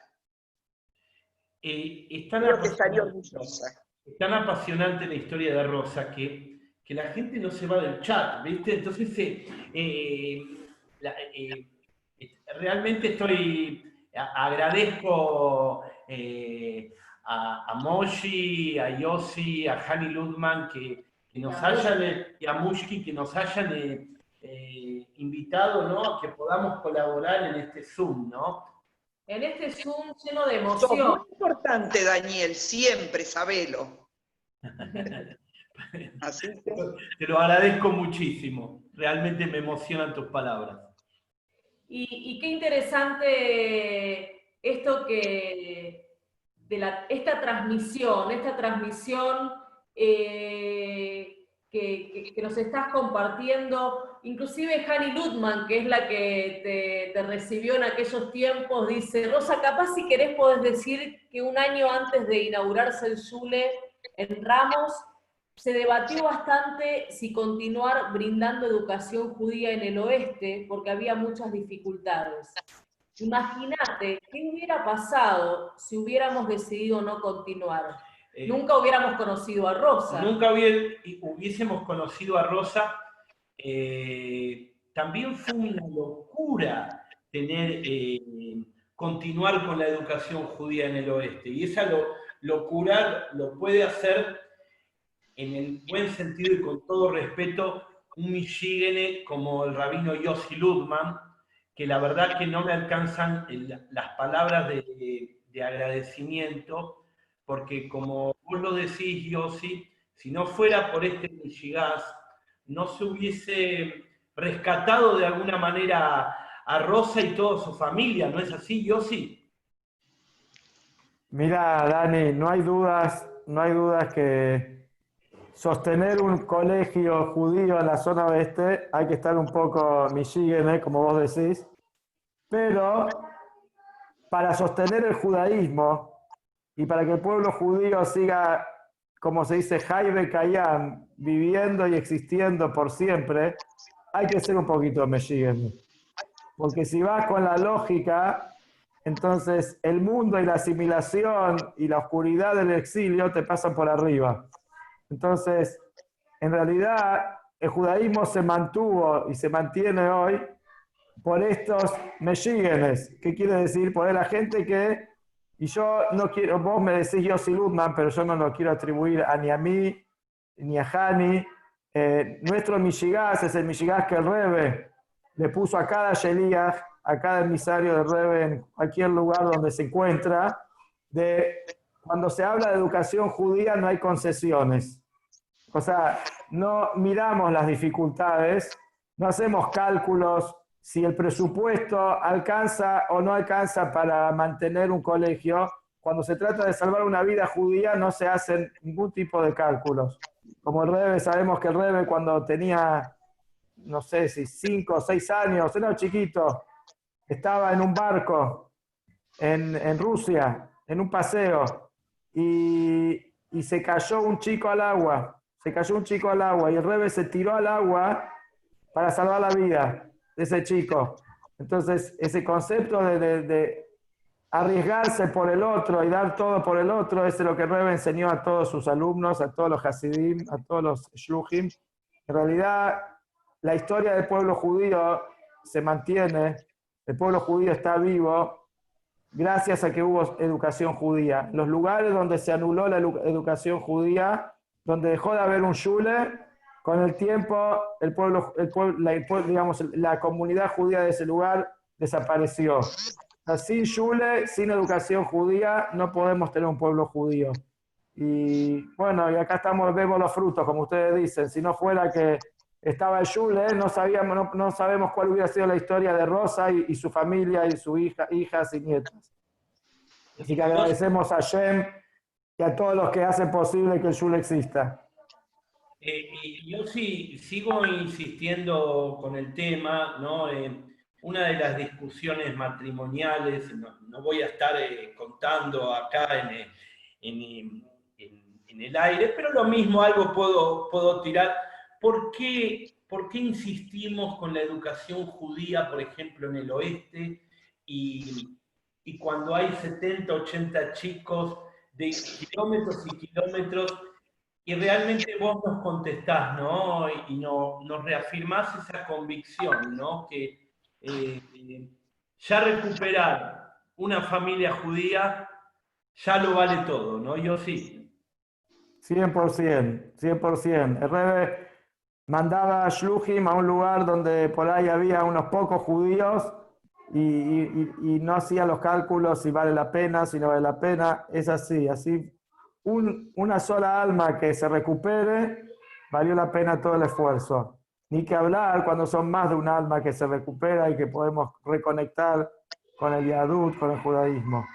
Creo que estaría orgullosa. Es tan apasionante la historia de Rosa que la gente no se va del chat, ¿viste? Entonces, realmente agradezco a Moshi, a Yossi, a Hani Ludman, que nos hayan, y a Mushki, que nos hayan invitado, ¿no? A que podamos colaborar en este Zoom, ¿no? En este Zoom lleno de emoción. Muy importante, Daniel, siempre, sabelo. Así que... Te lo agradezco muchísimo. Realmente me emocionan tus palabras. Y qué interesante esto esta transmisión que nos estás compartiendo. Inclusive Hani Lutman, que es la que te recibió en aquellos tiempos, dice: Rosa, capaz si querés podés decir que un año antes de inaugurarse el Shule en Ramos, se debatió bastante si continuar brindando educación judía en el oeste, porque había muchas dificultades. Imagínate qué hubiera pasado si hubiéramos decidido no continuar. Nunca hubiéramos conocido a Rosa. Nunca hubiésemos conocido a Rosa. También fue una locura continuar con la educación judía en el oeste. Y esa locura lo puede hacer, en el buen sentido y con todo respeto, un michigene como el rabino Yossi Lutman, que la verdad que no me alcanzan las palabras de agradecimiento, porque como vos lo decís, Yossi, si no fuera por este Michigás, no se hubiese rescatado de alguna manera a Rosa y toda su familia, ¿no es así, Yossi? Mira, Dani, no hay dudas que sostener un colegio judío en la zona oeste hay que estar un poco michigene, como vos decís, pero para sostener el judaísmo y para que el pueblo judío siga, como se dice, Hay Bekayam, viviendo y existiendo por siempre, hay que ser un poquito michigene. Porque si vas con la lógica, entonces el mundo y la asimilación y la oscuridad del exilio te pasan por arriba. Entonces, en realidad, el judaísmo se mantuvo y se mantiene hoy por estos meshígenes. ¿Qué quiere decir? Por la gente que, y yo no quiero, vos me decís Yossi Lutman, pero yo no lo quiero atribuir ni a mí, ni a Hani. Nuestro Mishigás es el Mishigás que el Rebbe le puso a cada Sheliach, a cada emisario del Rebbe en cualquier lugar donde se encuentra, de cuando se habla de educación judía no hay concesiones. O sea, no miramos las dificultades, no hacemos cálculos si el presupuesto alcanza o no alcanza para mantener un colegio. Cuando se trata de salvar una vida judía no se hacen ningún tipo de cálculos. Como el Rebbe, sabemos que el Rebbe cuando tenía, no sé si 5 o 6 años, era chiquito, estaba en un barco en Rusia, en un paseo, y se cayó un chico al agua. Se cayó un chico al agua y el Rebbe se tiró al agua para salvar la vida de ese chico. Entonces, ese concepto de arriesgarse por el otro y dar todo por el otro es lo que el Rebbe enseñó a todos sus alumnos, a todos los Hasidim, a todos los Shluchim. En realidad, la historia del pueblo judío se mantiene, el pueblo judío está vivo gracias a que hubo educación judía. Los lugares donde se anuló la educación judía, donde dejó de haber un shule, con el tiempo la comunidad judía de ese lugar desapareció. Sin shule, sin educación judía, no podemos tener un pueblo judío. Y bueno, y acá vemos los frutos, como ustedes dicen. Si no fuera que estaba el shule, no sabemos cuál hubiera sido la historia de Rosa y su familia y sus hijas y nietas. Así que agradecemos a Hashem y a todos los que hacen posible que el shule exista. Yo sí sigo insistiendo con el tema, ¿no? Una de las discusiones matrimoniales, no voy a estar contando acá en el aire, pero lo mismo algo puedo tirar. ¿Por qué insistimos con la educación judía, por ejemplo, en el oeste, y cuando hay 70, 80 chicos de kilómetros y kilómetros, y realmente vos nos contestás, ¿no? Y nos reafirmás esa convicción, ¿no? Que ya recuperar una familia judía ya lo vale todo, ¿no? Yo sí. 100%, 100%. El Rebbe mandaba a Shluchim a un lugar donde por ahí había unos pocos judíos y no hacía los cálculos si vale la pena, si no vale la pena. Es así. Una sola alma que se recupere, valió la pena todo el esfuerzo. Ni que hablar cuando son más de un alma que se recupera y que podemos reconectar con el Yahudut, con el judaísmo.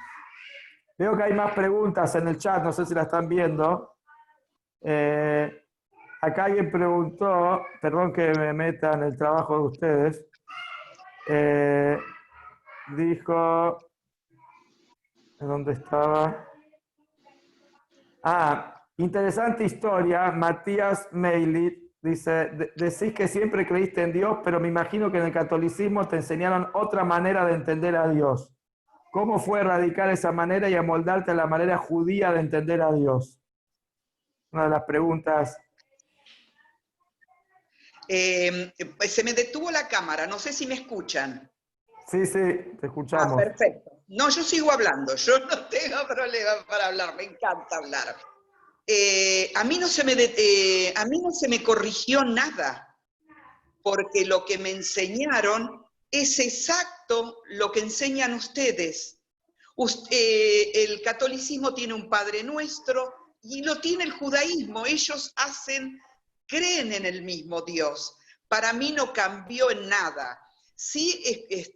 Veo que hay más preguntas en el chat, no sé si la están viendo. Acá alguien preguntó, perdón que me meta en el trabajo de ustedes, dijo, ¿dónde estaba? Interesante historia, Matías Meilit dice, decís que siempre creíste en Dios, pero me imagino que en el catolicismo te enseñaron otra manera de entender a Dios. ¿Cómo fue erradicar esa manera y amoldarte a la manera judía de entender a Dios? Una de las preguntas. Se me detuvo la cámara, no sé si me escuchan. Sí, te escuchamos. Perfecto. No, yo sigo hablando, yo no tengo problema para hablar, me encanta hablar. A mí no se me corrigió nada, porque lo que me enseñaron es exacto lo que enseñan ustedes. El catolicismo tiene un Padre Nuestro y lo tiene el judaísmo. Ellos creen en el mismo Dios. Para mí no cambió en nada. Sí,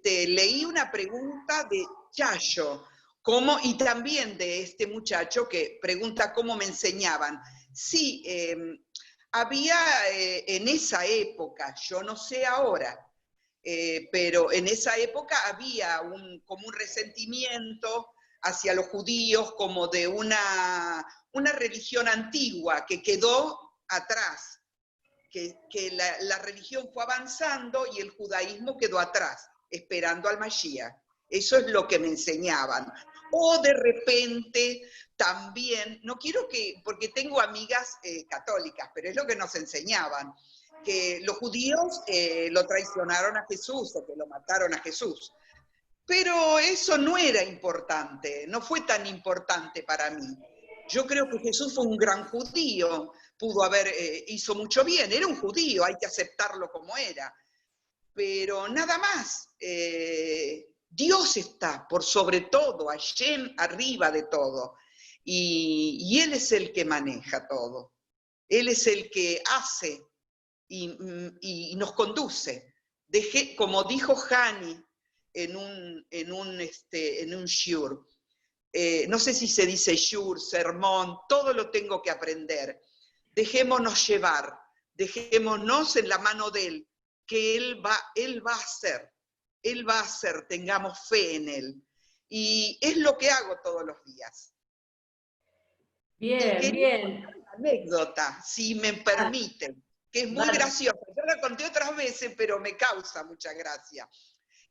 leí una pregunta de Chayo, y también de este muchacho que pregunta cómo me enseñaban. Sí, había en esa época, yo no sé ahora, pero en esa época había como un resentimiento hacia los judíos, como de una religión antigua que quedó atrás, que la religión fue avanzando y el judaísmo quedó atrás, esperando al Mashiach. Eso es lo que me enseñaban. O de repente también, no quiero porque tengo amigas católicas, pero es lo que nos enseñaban, que los judíos lo traicionaron a Jesús o que lo mataron a Jesús. Pero eso no era importante, no fue tan importante para mí. Yo creo que Jesús fue un gran judío, hizo mucho bien, era un judío, hay que aceptarlo como era. Pero nada más, Dios está por sobre todo, Hashem arriba de todo. Y Él es el que maneja todo. Él es el que hace y nos conduce. Como dijo Hani en un shiur, no sé si se dice shiur, sermón, todo lo tengo que aprender. Dejémonos llevar, dejémonos en la mano de Él, que Él va a hacer, tengamos fe en Él. Y es lo que hago todos los días. Bien, bien. Una anécdota, si me permiten, que es muy graciosa. Yo la conté otras veces, pero me causa mucha gracia.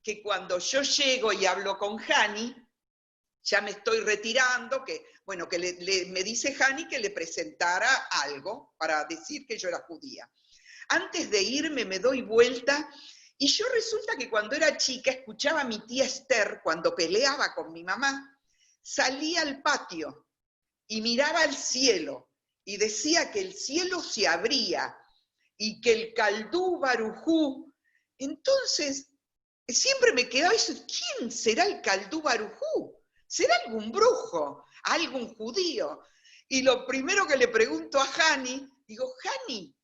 Que cuando yo llego y hablo con Hani, ya me estoy retirando, me dice Hani que le presentara algo para decir que yo era judía. Antes de irme me doy vuelta y yo resulta que cuando era chica escuchaba a mi tía Esther, cuando peleaba con mi mamá, salía al patio y miraba al cielo y decía que el cielo se abría y que el Kaldú Barujú. Entonces, siempre me quedaba eso, ¿quién será el Kaldú Barujú? ¿Será algún brujo? ¿Algún judío? Y lo primero que le pregunto a Hani, digo, Hani,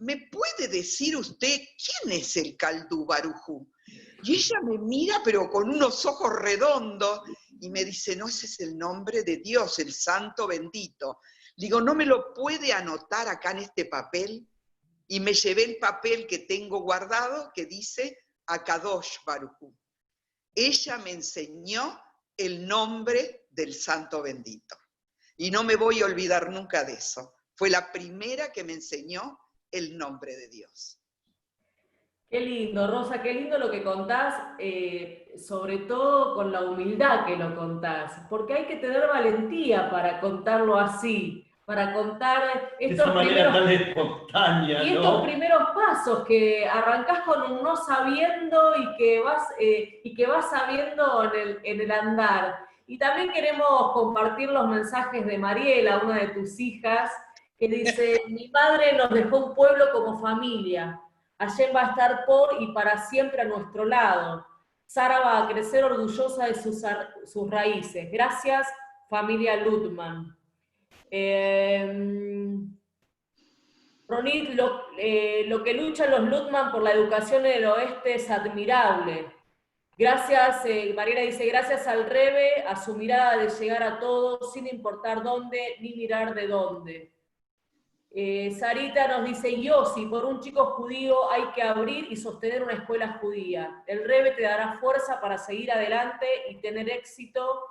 ¿me puede decir usted quién es el Kaldú Barujú? Y ella me mira, pero con unos ojos redondos, y me dice, no, ese es el nombre de Dios, el santo bendito. Digo, ¿no me lo puede anotar acá en este papel? Y me llevé el papel que tengo guardado, que dice Akadosh Barujú. Ella me enseñó el nombre del santo bendito. Y no me voy a olvidar nunca de eso. Fue la primera que me enseñó el nombre de Dios. Qué lindo, Rosa, qué lindo lo que contás, sobre todo con la humildad que lo contás, porque hay que tener valentía para contarlo así, para contar estos manera tan espontánea, y estos primeros pasos que arrancás con un no sabiendo y que vas sabiendo en el andar. Y también queremos compartir los mensajes de Mariela, una de tus hijas, que dice, mi madre nos dejó un pueblo como familia. Hashem va a estar por y para siempre a nuestro lado. Sara va a crecer orgullosa de sus raíces. Gracias, familia Lutman. Ronit, lo que luchan los Lutman por la educación en el oeste es admirable. Gracias, Mariela dice, gracias al Rebe, a su mirada de llegar a todos, sin importar dónde, ni mirar de dónde. Sarita nos dice, Yossi, por un chico judío hay que abrir y sostener una escuela judía. El Rebe te dará fuerza para seguir adelante y tener éxito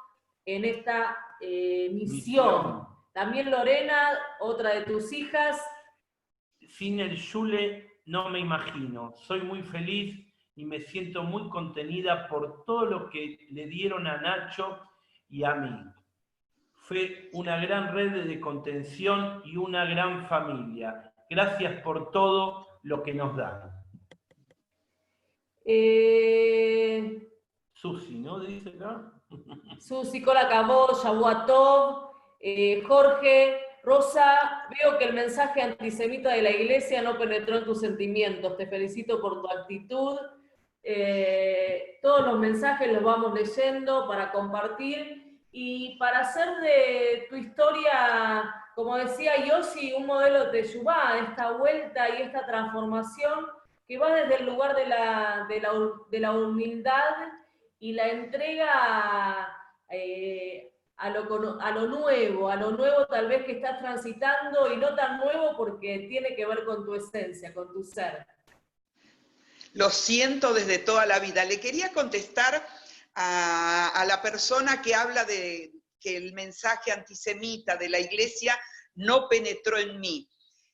en esta misión. También Lorena, otra de tus hijas. Sin el Yule no me imagino. Soy muy feliz y me siento muy contenida por todo lo que le dieron a Nacho y a mí. Fue una gran red de contención y una gran familia. Gracias por todo lo que nos dan. Susi, ¿no? Dice acá. Susi, Kola Kabod, Shabuatov, Jorge, Rosa, veo que el mensaje antisemita de la iglesia no penetró en tus sentimientos. Te felicito por tu actitud. Todos los mensajes los vamos leyendo para compartir. Y para hacer de tu historia, como decía Yossi, un modelo de Teshuvá, esta vuelta y esta transformación que va desde el lugar de la humildad y la entrega a lo nuevo tal vez que estás transitando, y no tan nuevo porque tiene que ver con tu esencia, con tu ser. Lo siento desde toda la vida. Le quería contestar a la persona que habla de que el mensaje antisemita de la iglesia no penetró en mí.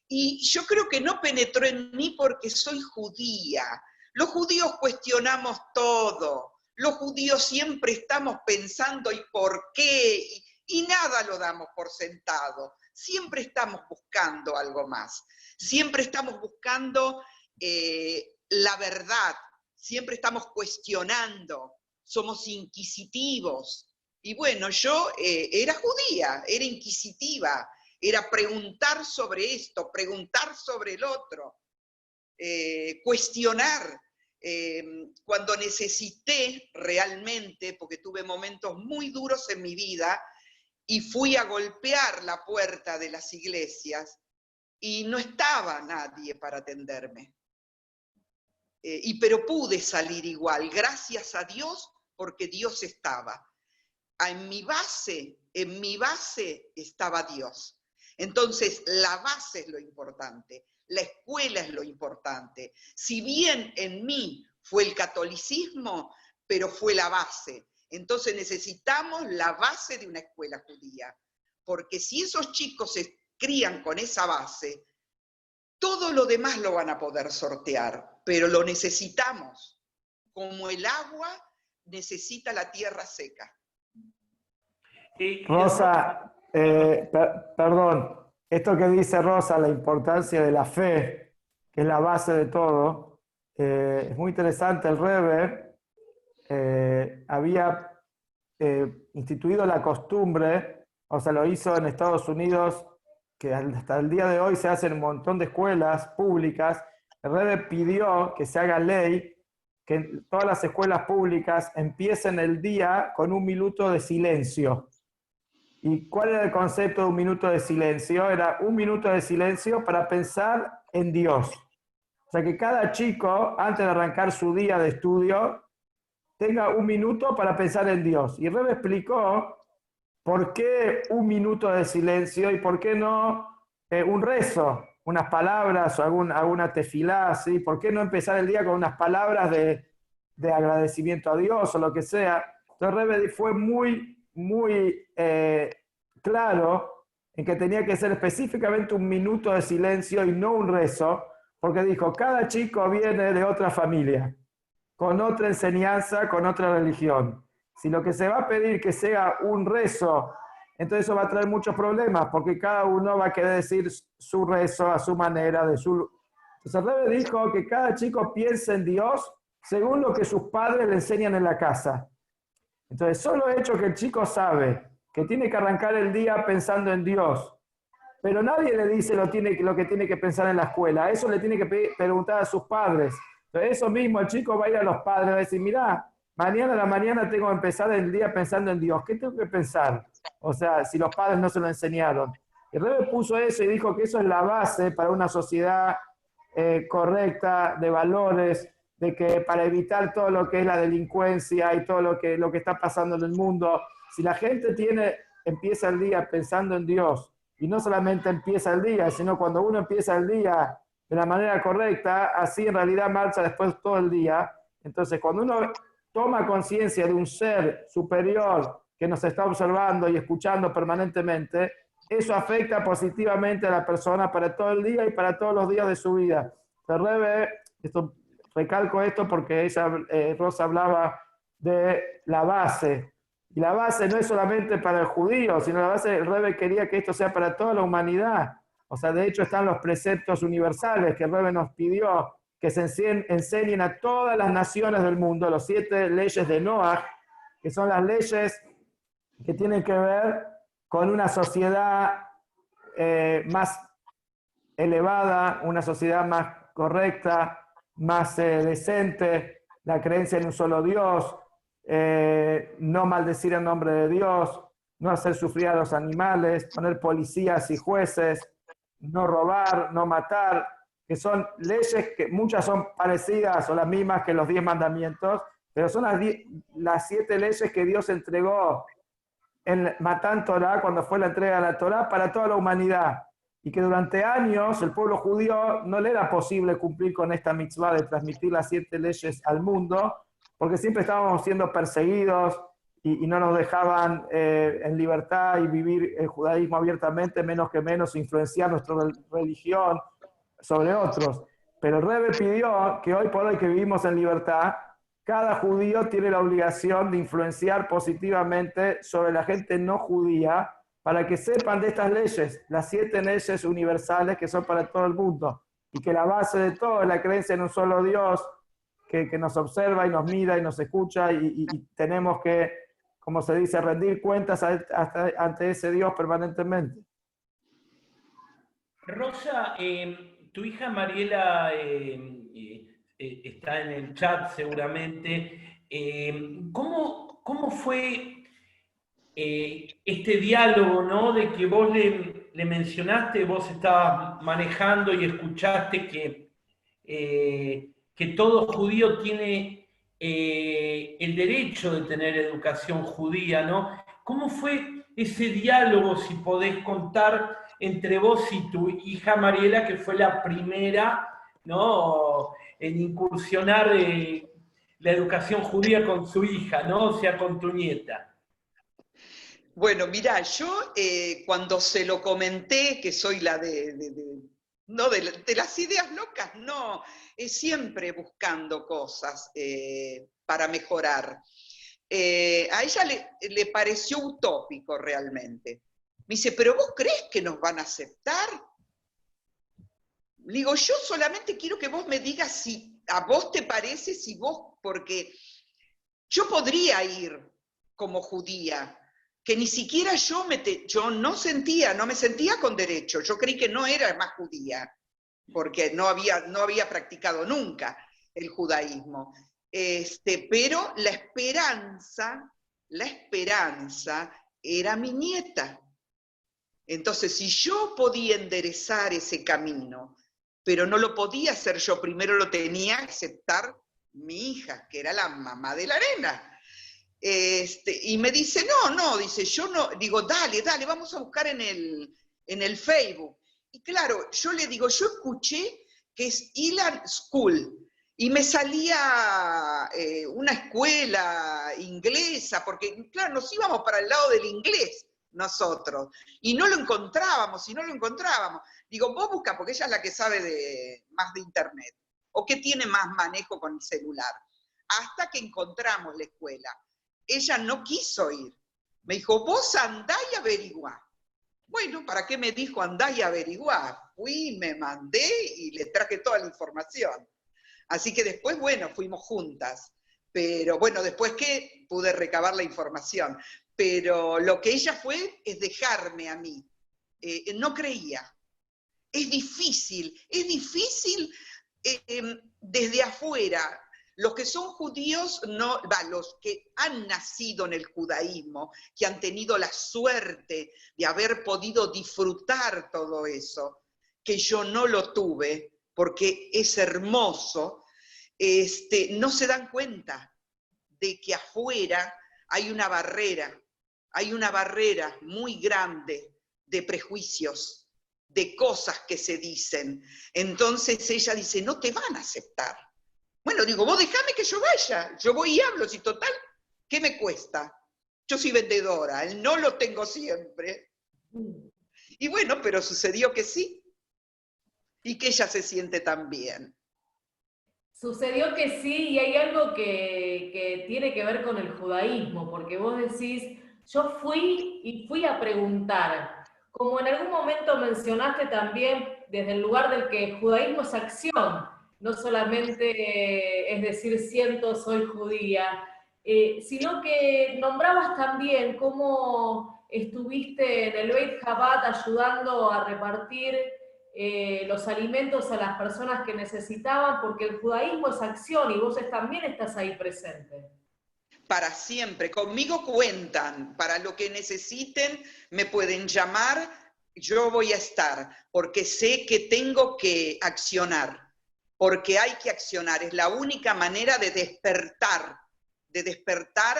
Y yo creo que no penetró en mí porque soy judía. Los judíos cuestionamos todo. Los judíos siempre estamos pensando ¿y por qué? Y nada lo damos por sentado. Siempre estamos buscando algo más. Siempre estamos buscando la verdad. Siempre estamos cuestionando. Somos inquisitivos. Y bueno, yo era judía, era inquisitiva, era preguntar sobre esto, preguntar sobre el otro, cuestionar. Cuando necesité realmente, porque tuve momentos muy duros en mi vida, y fui a golpear la puerta de las iglesias, y no estaba nadie para atenderme. Pero pude salir igual, gracias a Dios, porque Dios estaba. En mi base estaba Dios. Entonces, la base es lo importante, la escuela es lo importante. Si bien en mí fue el catolicismo, pero fue la base. Entonces necesitamos la base de una escuela judía, porque si esos chicos se crían con esa base, todo lo demás lo van a poder sortear, pero lo necesitamos, como el agua necesita la tierra seca. Rosa, perdón, esto que dice Rosa, la importancia de la fe, que es la base de todo, es muy interesante. El Rebbe había instituido la costumbre, o sea, lo hizo en Estados Unidos, que hasta el día de hoy se hacen un montón de escuelas públicas. El Rebbe pidió que se haga ley que todas las escuelas públicas empiecen el día con 1 minuto de silencio. ¿Y cuál era el concepto de 1 minuto de silencio? Era 1 minuto de silencio para pensar en Dios. O sea, que cada chico, antes de arrancar su día de estudio, tenga 1 minuto para pensar en Dios. Y Rebbe explicó por qué 1 minuto de silencio y por qué no un rezo, unas palabras o alguna tefilá, ¿sí? ¿Por qué no empezar el día con unas palabras de agradecimiento a Dios o lo que sea? Entonces Rebbe fue muy claro en que tenía que ser específicamente 1 minuto de silencio y no un rezo, porque dijo, cada chico viene de otra familia, con otra enseñanza, con otra religión. Si lo que se va a pedir que sea un rezo, entonces eso va a traer muchos problemas, porque cada uno va a querer decir su rezo a su manera. Entonces el Rebbe dijo que cada chico piense en Dios según lo que sus padres le enseñan en la casa. Entonces, solo el hecho que el chico sabe que tiene que arrancar el día pensando en Dios, pero nadie le dice lo que tiene que pensar en la escuela, eso le tiene que preguntar a sus padres. Entonces, eso mismo, el chico va a ir a los padres, va a decir, mirá, mañana a la mañana tengo que empezar el día pensando en Dios. ¿Qué tengo que pensar? O sea, si los padres no se lo enseñaron. Y Rebbe puso eso y dijo que eso es la base para una sociedad correcta, de valores, de que para evitar todo lo que es la delincuencia y todo lo que está pasando en el mundo, si la gente empieza el día pensando en Dios, y no solamente empieza el día, sino cuando uno empieza el día de la manera correcta, así en realidad marcha después todo el día. Entonces, cuando uno toma conciencia de un ser superior que nos está observando y escuchando permanentemente, eso afecta positivamente a la persona para todo el día y para todos los días de su vida. Recalco esto porque Rosa hablaba de la base. Y la base no es solamente para el judío, sino la base, el Rebbe quería que esto sea para toda la humanidad. O sea, de hecho están los preceptos universales que el Rebbe nos pidió que se enseñen a todas las naciones del mundo, los 7 leyes de Noah, que son las leyes que tienen que ver con una sociedad más elevada, una sociedad más correcta, más decente, la creencia en un solo Dios, no maldecir en nombre de Dios, no hacer sufrir a los animales, poner policías y jueces, no robar, no matar, que son leyes que muchas son parecidas o las mismas que los 10 mandamientos, pero son las 7 leyes que Dios entregó en Matán Torah, cuando fue la entrega de la Torah, para toda la humanidad. Y que durante años el pueblo judío no le era posible cumplir con esta mitzvah de transmitir las 7 leyes al mundo, porque siempre estábamos siendo perseguidos y no nos dejaban en libertad y vivir el judaísmo abiertamente, menos influenciar nuestra religión sobre otros. Pero el Rebbe pidió que hoy por hoy que vivimos en libertad, cada judío tiene la obligación de influenciar positivamente sobre la gente no judía para que sepan de estas leyes, las 7 leyes universales que son para todo el mundo, y que la base de todo es la creencia en un solo Dios que nos observa y nos mira y nos escucha y tenemos que, como se dice, rendir cuentas ante ese Dios permanentemente. Rosa, tu hija Mariela está en el chat seguramente. ¿Cómo fue este diálogo, ¿no? De que vos le mencionaste, vos estabas manejando y escuchaste que todo judío tiene el derecho de tener educación judía, ¿no? ¿Cómo fue ese diálogo, si podés contar, entre vos y tu hija Mariela, que fue la primera, ¿no?, en incursionar la educación judía con su hija, ¿no? O sea, con tu nieta? Bueno, mirá, yo cuando se lo comenté, que soy la no de las ideas locas, no, siempre buscando cosas para mejorar. A ella le pareció utópico realmente. Me dice, ¿pero vos crees que nos van a aceptar? Le digo, yo solamente quiero que vos me digas si a vos te parece, si vos, porque yo podría ir como judía, que ni siquiera yo no me sentía con derecho, yo creí que no era más judía, porque no había practicado nunca el judaísmo. Pero la esperanza era mi nieta. Entonces, si yo podía enderezar ese camino, pero no lo podía hacer yo, primero lo tenía que aceptar mi hija, que era la mamá de la nena. Y me dice, no, dice, yo no, digo, dale, vamos a buscar en el Facebook. Y claro, yo le digo, yo escuché que es Ilan School, y me salía una escuela inglesa, porque claro, nos íbamos para el lado del inglés nosotros, y no lo encontrábamos. Digo, vos busca, porque ella es la que sabe más de internet, o que tiene más manejo con el celular, hasta que encontramos la escuela. Ella no quiso ir, me dijo, vos andá y averiguá. Bueno, ¿para qué me dijo andá y averiguá? Fui, me mandé y le traje toda la información. Así que después, bueno, fuimos juntas. Pero bueno, después que pude recabar la información. Pero lo que ella fue es dejarme a mí. No creía. Es difícil desde afuera. Los que son judíos, no, los que han nacido en el judaísmo, que han tenido la suerte de haber podido disfrutar todo eso, que yo no lo tuve, porque es hermoso, no se dan cuenta de que afuera hay una barrera muy grande de prejuicios, de cosas que se dicen. Entonces ella dice, no te van a aceptar. Bueno, digo, vos dejame que yo vaya, yo voy y hablo, si total, ¿qué me cuesta? Yo soy vendedora, el no lo tengo siempre. Y bueno, pero sucedió que sí, y que ella se siente tan bien. Sucedió que sí, y hay algo que tiene que ver con el judaísmo, porque vos decís, yo fui a preguntar, como en algún momento mencionaste también, desde el lugar del que el judaísmo es acción, no solamente es decir, siento, soy judía, sino que nombrabas también cómo estuviste en el Beit Chabad ayudando a repartir los alimentos a las personas que necesitaban, porque el judaísmo es acción y vos también estás ahí presente. Para siempre, conmigo cuentan, para lo que necesiten me pueden llamar, yo voy a estar, porque sé que tengo que accionar, porque hay que accionar, es la única manera de despertar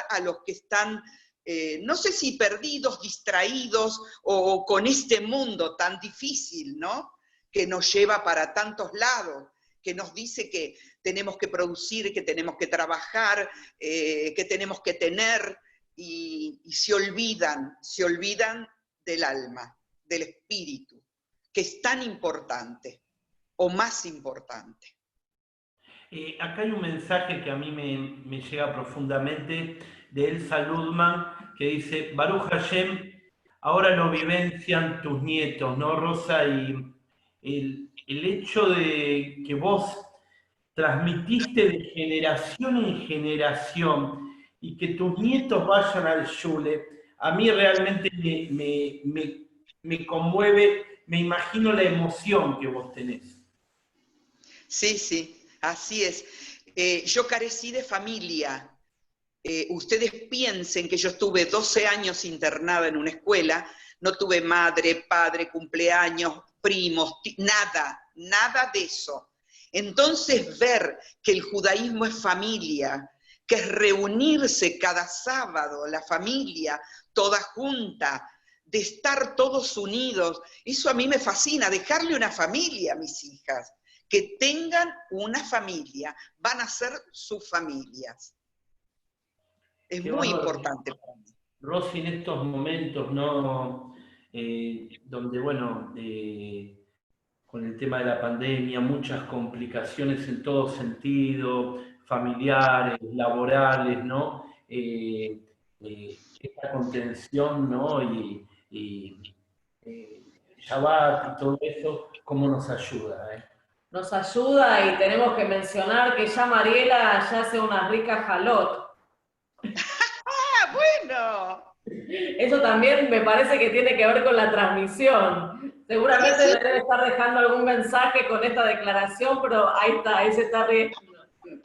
a los que están, no sé si perdidos, distraídos, o con este mundo tan difícil, ¿no?, que nos lleva para tantos lados, que nos dice que tenemos que producir, que tenemos que trabajar, que tenemos que tener, y se olvidan del alma, del espíritu, que es tan importante, o más importante. Acá hay un mensaje que a mí me llega profundamente de Elsa Ludman, que dice, Baruch Hashem, ahora lo vivencian tus nietos, ¿no, Rosa? Y el hecho de que vos transmitiste de generación en generación y que tus nietos vayan al shule, a mí realmente me conmueve, me imagino la emoción que vos tenés. Sí, sí, así es. Yo carecí de familia. Ustedes piensen que yo estuve 12 años internada en una escuela, no tuve madre, padre, cumpleaños, primos, nada de eso. Entonces ver que el judaísmo es familia, que es reunirse cada sábado, la familia, toda junta, de estar todos unidos, eso a mí me fascina, dejarle una familia a mis hijas, que tengan una familia, van a ser sus familias. Es muy importante para mí. Rosy, en estos momentos, ¿no? Donde, bueno, con el tema de la pandemia, muchas complicaciones en todo sentido, familiares, laborales, ¿no? Esta contención, ¿no? Y Shabbat y todo eso, ¿cómo nos ayuda? Nos ayuda, y tenemos que mencionar que ya Mariela ya hace una rica jalot. ¡Ah, bueno! Eso también me parece que tiene que ver con la transmisión. Seguramente Sí, sí. le debe estar dejando algún mensaje con esta declaración, pero ahí se está riendo.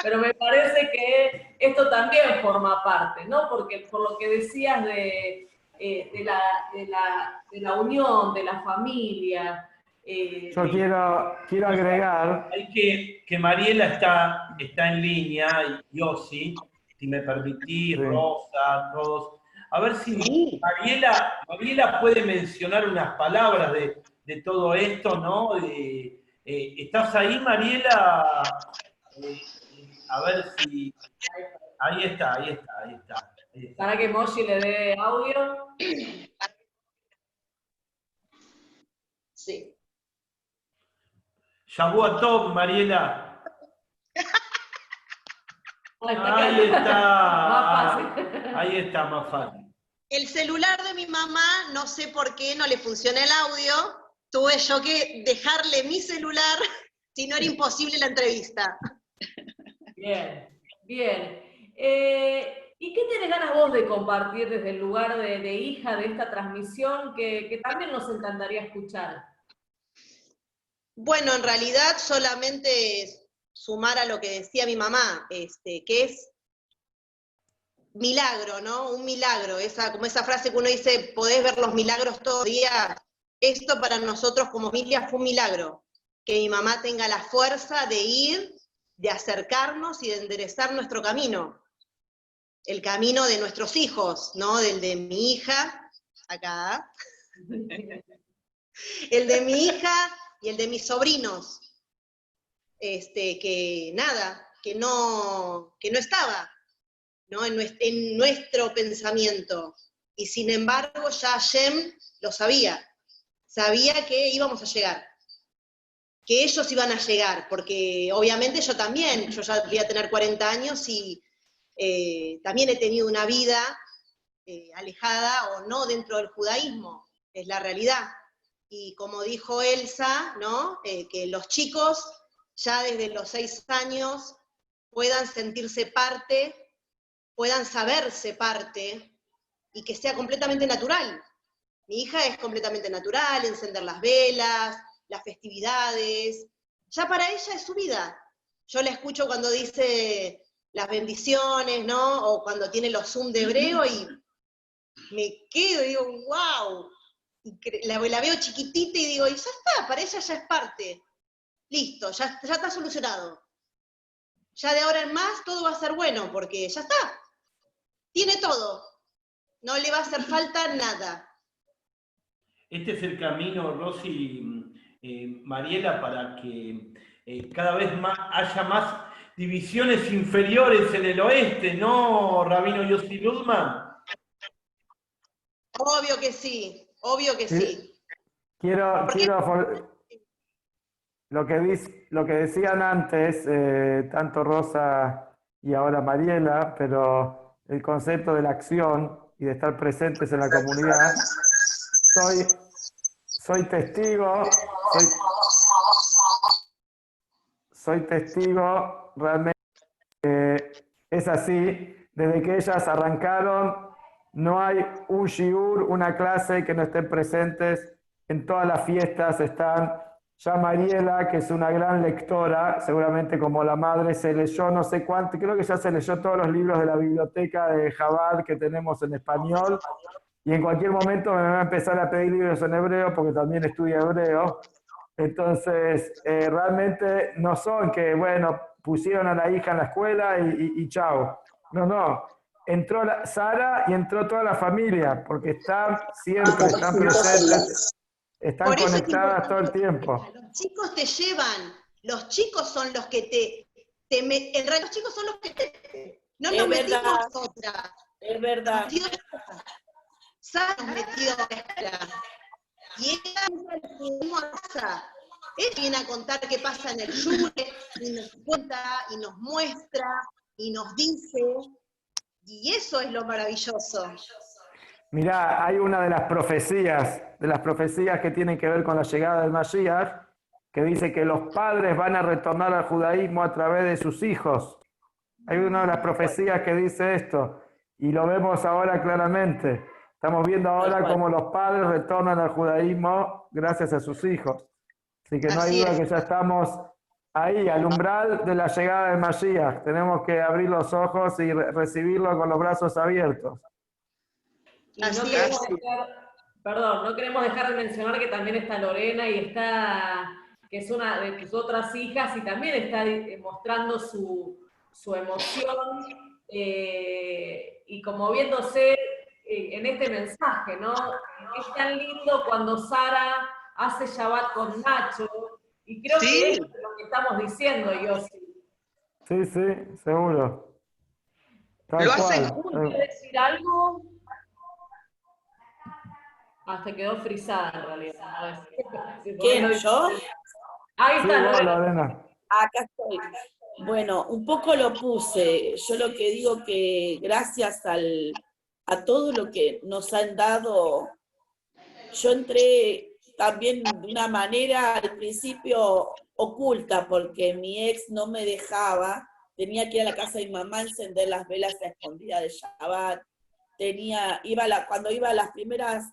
Pero me parece que esto también forma parte, ¿no? Porque por lo que decías de la unión, de la familia. Yo quiero agregar... Hay que Mariela está en línea, y Yossi, si me permitís, sí. Rosa, todos. A ver si Mariela puede mencionar unas palabras de todo esto, ¿no? ¿Estás ahí, Mariela? A ver si... Ahí está. Para que Moshi le dé audio. Sí. Shavuot Tov, Mariela. Ahí está. Más fácil. Ahí está, más fácil. El celular de mi mamá, no sé por qué no le funciona el audio. Tuve yo que dejarle mi celular, si no era imposible la entrevista. Bien. ¿Y qué tenés ganas vos de compartir desde el lugar de hija de esta transmisión que también nos encantaría escuchar? Bueno, en realidad solamente sumar a lo que decía mi mamá, que es milagro, ¿no? Un milagro, como esa frase que uno dice, podés ver los milagros todo el día. Esto para nosotros como familia fue un milagro, que mi mamá tenga la fuerza de ir, de acercarnos y de enderezar nuestro camino, el camino de nuestros hijos, ¿no? Del de mi hija, acá, el de mi hija y el de mis sobrinos, que nada, que no estaba, ¿no? En nuestro pensamiento. Y sin embargo ya Hashem lo sabía que íbamos a llegar, que ellos iban a llegar, porque obviamente yo también, yo ya voy a tener 40 años y también he tenido una vida alejada o no dentro del judaísmo, es la realidad. Y como dijo Elsa, ¿no? Que los chicos ya desde los 6 años puedan sentirse parte, puedan saberse parte, y que sea completamente natural. Mi hija es completamente natural, encender las velas, las festividades, ya para ella es su vida. Yo la escucho cuando dice las bendiciones, ¿no? O cuando tiene los Zoom de hebreo y me quedo y digo, wow. La veo chiquitita y digo, y ya está, para ella ya es parte. Listo, ya está solucionado. Ya de ahora en más todo va a ser bueno, porque ya está. Tiene todo. No le va a hacer falta nada. Este es el camino, Rosy, Mariela, para que cada vez más haya más divisiones inferiores en el oeste, ¿no, Rabino Yossi Ludman? Obvio que sí, obvio que sí. Quiero lo que decían antes, tanto Rosa y ahora Mariela, pero el concepto de la acción y de estar presentes en la comunidad, soy testigo, soy testigo realmente, es así, desde que ellas arrancaron, no hay un shiur, una clase que no estén presentes, en todas las fiestas están. Ya Mariela, que es una gran lectora, seguramente como la madre, se leyó no sé cuánto, creo que ya se leyó todos los libros de la biblioteca de Chabad que tenemos en español, y en cualquier momento me va a empezar a pedir libros en hebreo, porque también estudia hebreo. Entonces, realmente no son que, bueno, pusieron a la hija en la escuela y chao. No. Entró Sara y entró toda la familia, porque están siempre, están presentes. Están conectadas todo el tiempo. Los chicos te llevan, los chicos son los que en realidad los chicos son los que no nos metimos nosotras. Es verdad. Sara nos metió a la escuela. Y ella viene a contar qué pasa en el Yure, y nos cuenta, y nos muestra, y nos dice, y eso es lo maravilloso. Mirá, hay una de las profecías que tienen que ver con la llegada del Mashiach, que dice que los padres van a retornar al judaísmo a través de sus hijos. Hay una de las profecías que dice esto, y lo vemos ahora claramente. Estamos viendo ahora cómo los padres retornan al judaísmo gracias a sus hijos. Así que no hay duda que ya estamos ahí, al umbral de la llegada del Mashiach. Tenemos que abrir los ojos y recibirlo con los brazos abiertos. Y no queremos dejar de mencionar que también está Lorena y que es una de tus otras hijas y también está mostrando su emoción y conmoviéndose en este mensaje, ¿no? Es tan lindo cuando Sara hace Shabbat con Nacho y creo que es lo que estamos diciendo, Yossi. Sí, seguro. Lo hacen juntos. ¿Quieres decir algo? Se quedó frisada en realidad. ¿Quién, yo? Ahí está, sí, Lorena. Acá estoy. Bueno, un poco lo puse. Yo lo que digo que gracias a todo lo que nos han dado, yo entré también de una manera al principio oculta, porque mi ex no me dejaba, tenía que ir a la casa de mi mamá a encender las velas a escondidas de Shabbat. Cuando iba a las primeras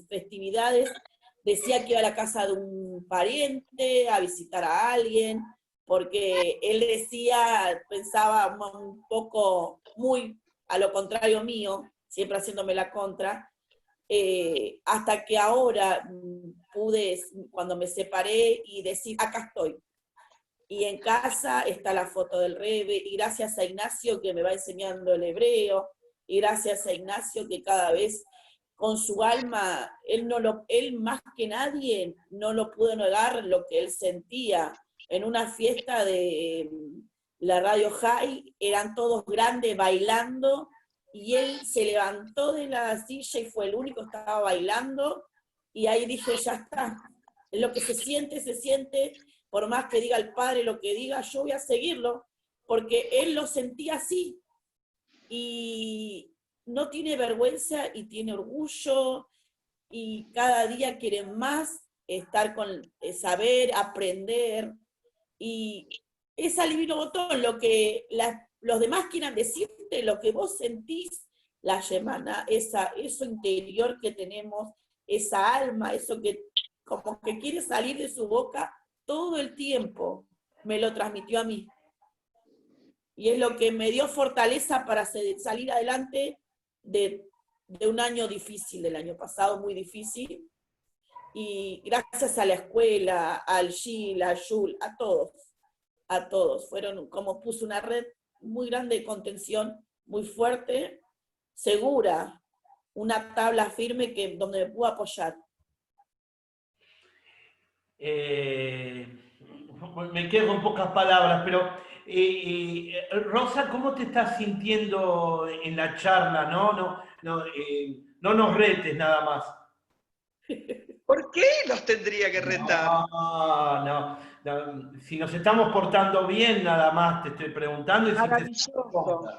festividades, decía que iba a la casa de un pariente, a visitar a alguien, porque él decía, pensaba un poco muy a lo contrario mío, siempre haciéndome la contra, hasta que ahora pude, cuando me separé, y decir, acá estoy. Y en casa está la foto del Rebe, y gracias a Ignacio que me va enseñando el hebreo, y gracias a Ignacio que cada vez con su alma, él más que nadie no lo pudo negar lo que él sentía. En una fiesta de la Radio High, eran todos grandes bailando, y él se levantó de la silla y fue el único que estaba bailando, y ahí dije, ya está, es lo que se siente, por más que diga el padre lo que diga, yo voy a seguirlo, porque él lo sentía así, y no tiene vergüenza y tiene orgullo, y cada día quiere más estar con, saber, aprender, y es al divino botón, lo que los demás quieran decirte, lo que vos sentís, la Yemana, eso interior que tenemos, esa alma, eso que como que quiere salir de su boca todo el tiempo, me lo transmitió a mí. Y es lo que me dio fortaleza para salir adelante de un año difícil, del año pasado, muy difícil. Y gracias a la escuela, al Gil, a Yul, a todos. Fueron como puso una red muy grande de contención, muy fuerte, segura, una tabla firme donde me puedo apoyar. Me quedo con pocas palabras, pero Rosa, ¿cómo te estás sintiendo en la charla? No nos retes nada más. ¿Por qué los tendría que retar? No. Si nos estamos portando bien, nada más te estoy preguntando.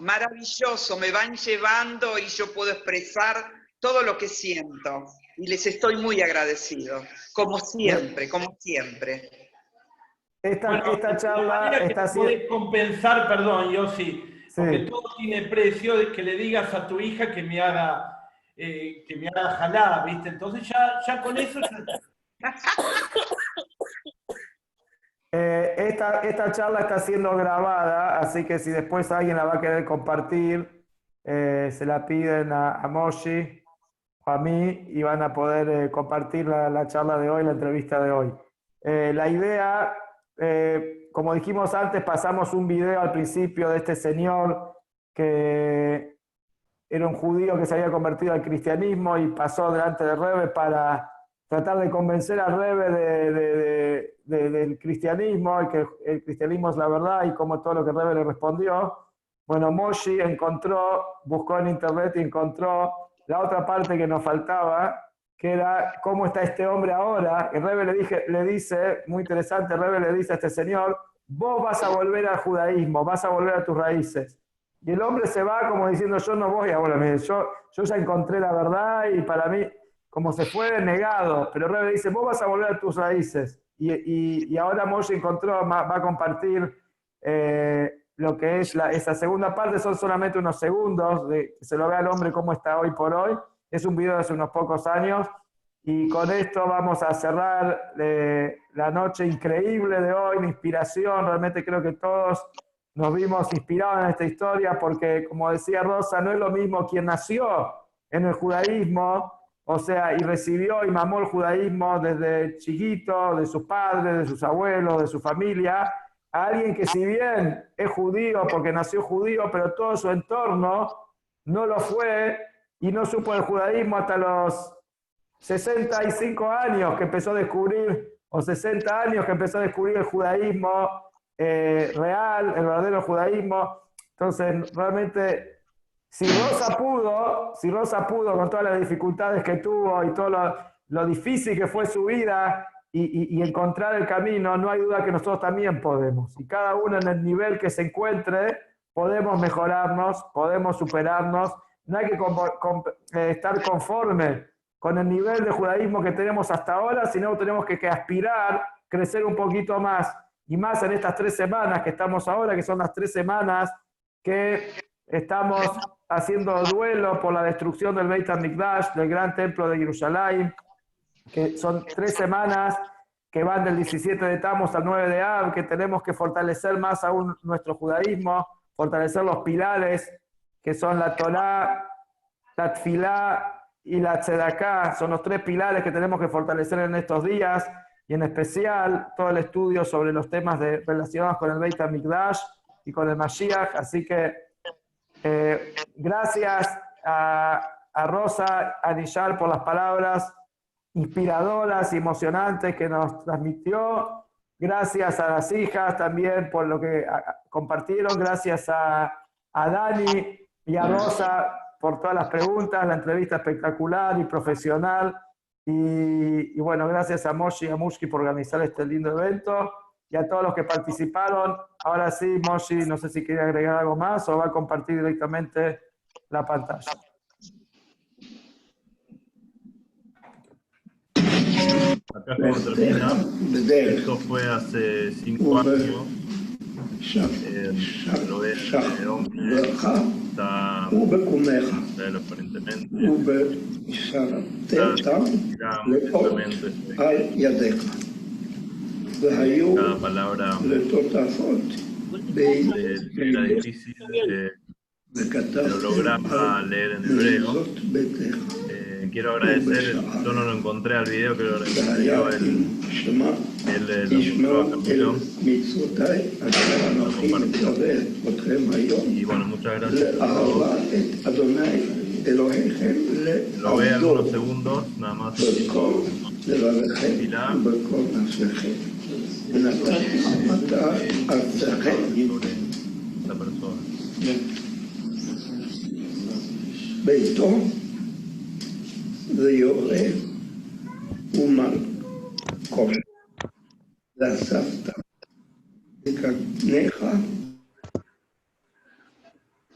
Maravilloso. Me van llevando y yo puedo expresar todo lo que siento. Y les estoy muy agradecido. Como siempre. Esta charla está siendo... Puedes compensar, perdón, Yossi, porque todo tiene precio, de que le digas a tu hija que me haga jalada, ¿viste? Entonces ya con eso... Esta charla está siendo grabada, así que si después alguien la va a querer compartir, se la piden a Moshi o a mí y van a poder compartir la charla de hoy, la entrevista de hoy. La idea, como dijimos antes, pasamos un video al principio de este señor que era un judío que se había convertido al cristianismo y pasó delante de Rebe para tratar de convencer al Rebe del cristianismo, y que el cristianismo es la verdad, y como todo lo que Rebe le respondió. Bueno, Moshi buscó en internet y encontró la otra parte que nos faltaba, que era cómo está este hombre ahora. Y Rebe le dice, muy interesante, Rebe le dice a este señor, vos vas a volver al judaísmo, vas a volver a tus raíces. Y el hombre se va como diciendo, yo no voy a volver, yo ya encontré la verdad, y para mí, como se fue negado, pero Rebe dice, vos vas a volver a tus raíces. Y ahora Moshe va a compartir lo que es esa segunda parte, son solamente unos segundos, que se lo vea al hombre cómo está hoy por hoy. Es un video de hace unos pocos años, y con esto vamos a cerrar la noche increíble de hoy, de inspiración. Realmente creo que todos nos vimos inspirados en esta historia, porque, como decía Rosa, no es lo mismo quien nació en el judaísmo, o sea, y recibió y mamó el judaísmo desde chiquito, de sus padres, de sus abuelos, de su familia, a alguien que, si bien es judío porque nació judío, pero todo su entorno no lo fue y no supo el judaísmo hasta los 65 años que empezó a descubrir, o 60 años que empezó a descubrir el judaísmo real, el verdadero judaísmo. Entonces, realmente, si Rosa pudo con todas las dificultades que tuvo y todo lo difícil que fue su vida y encontrar el camino, no hay duda que nosotros también podemos. Y cada uno en el nivel que se encuentre, podemos mejorarnos, podemos superarnos. No hay que estar conforme con el nivel de judaísmo que tenemos hasta ahora, sino tenemos que aspirar, crecer un poquito más. Y más en estas 3 semanas que estamos ahora, que son las 3 semanas que estamos haciendo duelo por la destrucción del Beit HaMikdash, del gran templo de Jerusalén, que son 3 semanas que van del 17 de Tammuz al 9 de Av, que tenemos que fortalecer más aún nuestro judaísmo, fortalecer los pilares, que son la Torá, la Tfilá y la Tzedaká. Son los 3 pilares que tenemos que fortalecer en estos días, y en especial todo el estudio sobre los temas relacionados con el Beit HaMikdash y con el Mashiach. Así que gracias a Rosa Anishar por las palabras inspiradoras y emocionantes que nos transmitió. Gracias a las hijas también por lo que compartieron. Gracias a Dani y a Rosa por todas las preguntas, la entrevista espectacular y profesional. Y bueno, gracias a Moshi y a Mushki por organizar este lindo evento y a todos los que participaron. Ahora sí, Moshi, no sé si quiere agregar algo más o va a compartir directamente la pantalla. Acá es como termina. Esto fue hace 5 años. Lo ve el hombre está él aparentemente cada palabra era difícil, lo lograba leer en hebreo. Quiero agradecer, yo no lo encontré al video, pero lo encontró él lo mostró a compartió. Y bueno, muchas gracias a todos. Lo ve algunos segundos, nada más. Pilar. Sobre esta persona. ויורה ומלכו ואספת לקנך.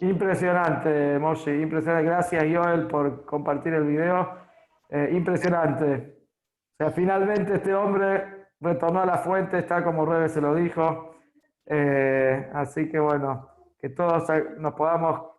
Impresionante, Moshi, impresionante. Gracias, Joel, por compartir el video. Impresionante. O sea, finalmente este hombre retornó a la fuente, está como Rebe se lo dijo. Así que bueno, que todos nos podamos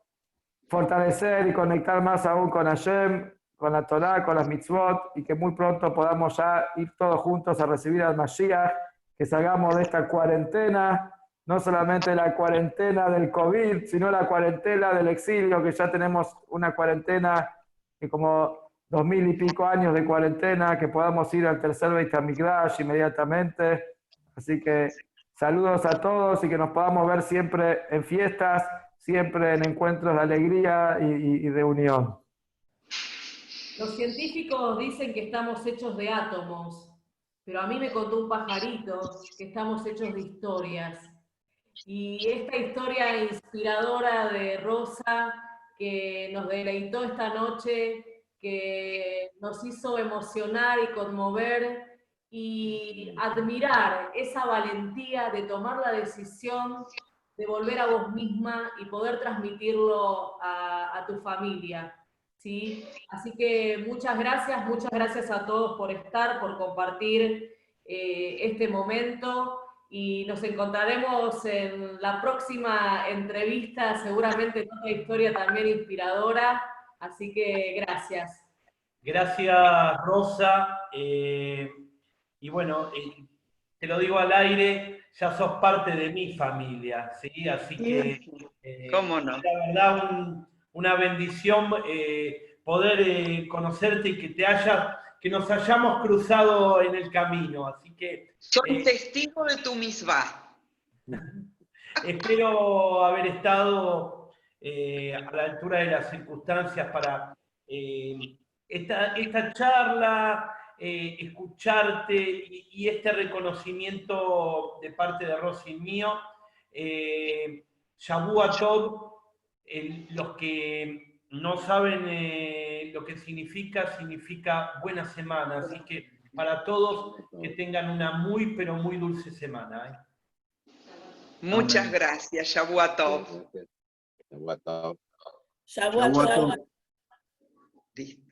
fortalecer y conectar más aún con Hashem, con la Torá, con las mitzvot, y que muy pronto podamos ya ir todos juntos a recibir al Mashiach, que salgamos de esta cuarentena, no solamente la cuarentena del COVID, sino la cuarentena del exilio, que ya tenemos una cuarentena que como 2000 y pico años de cuarentena, que podamos ir al tercer Beit HaMikdash inmediatamente. Así que saludos a todos y que nos podamos ver siempre en fiestas, siempre en encuentros de alegría y de unión. Los científicos dicen que estamos hechos de átomos, pero a mí me contó un pajarito que estamos hechos de historias. Y esta historia inspiradora de Rosa, que nos deleitó esta noche, que nos hizo emocionar y conmover y admirar esa valentía de tomar la decisión de volver a vos misma y poder transmitirlo a tu familia. ¿Sí? Así que muchas gracias a todos por estar, por compartir este momento, y nos encontraremos en la próxima entrevista, seguramente en otra historia también inspiradora, así que gracias. Gracias, Rosa, y bueno, te lo digo al aire, ya sos parte de mi familia, ¿sí? Así que, ¿cómo no? La verdad, una bendición poder conocerte y que nos hayamos cruzado en el camino. Así que soy testigo de tu misvá. Espero haber estado a la altura de las circunstancias para esta charla, escucharte y este reconocimiento de parte de Rosy y mío. Shavua Tov. Los que no saben lo que significa buena semana, así que para todos que tengan una muy, pero muy dulce semana. Muchas gracias, Shavua Tov. Shavua Tov. Listo.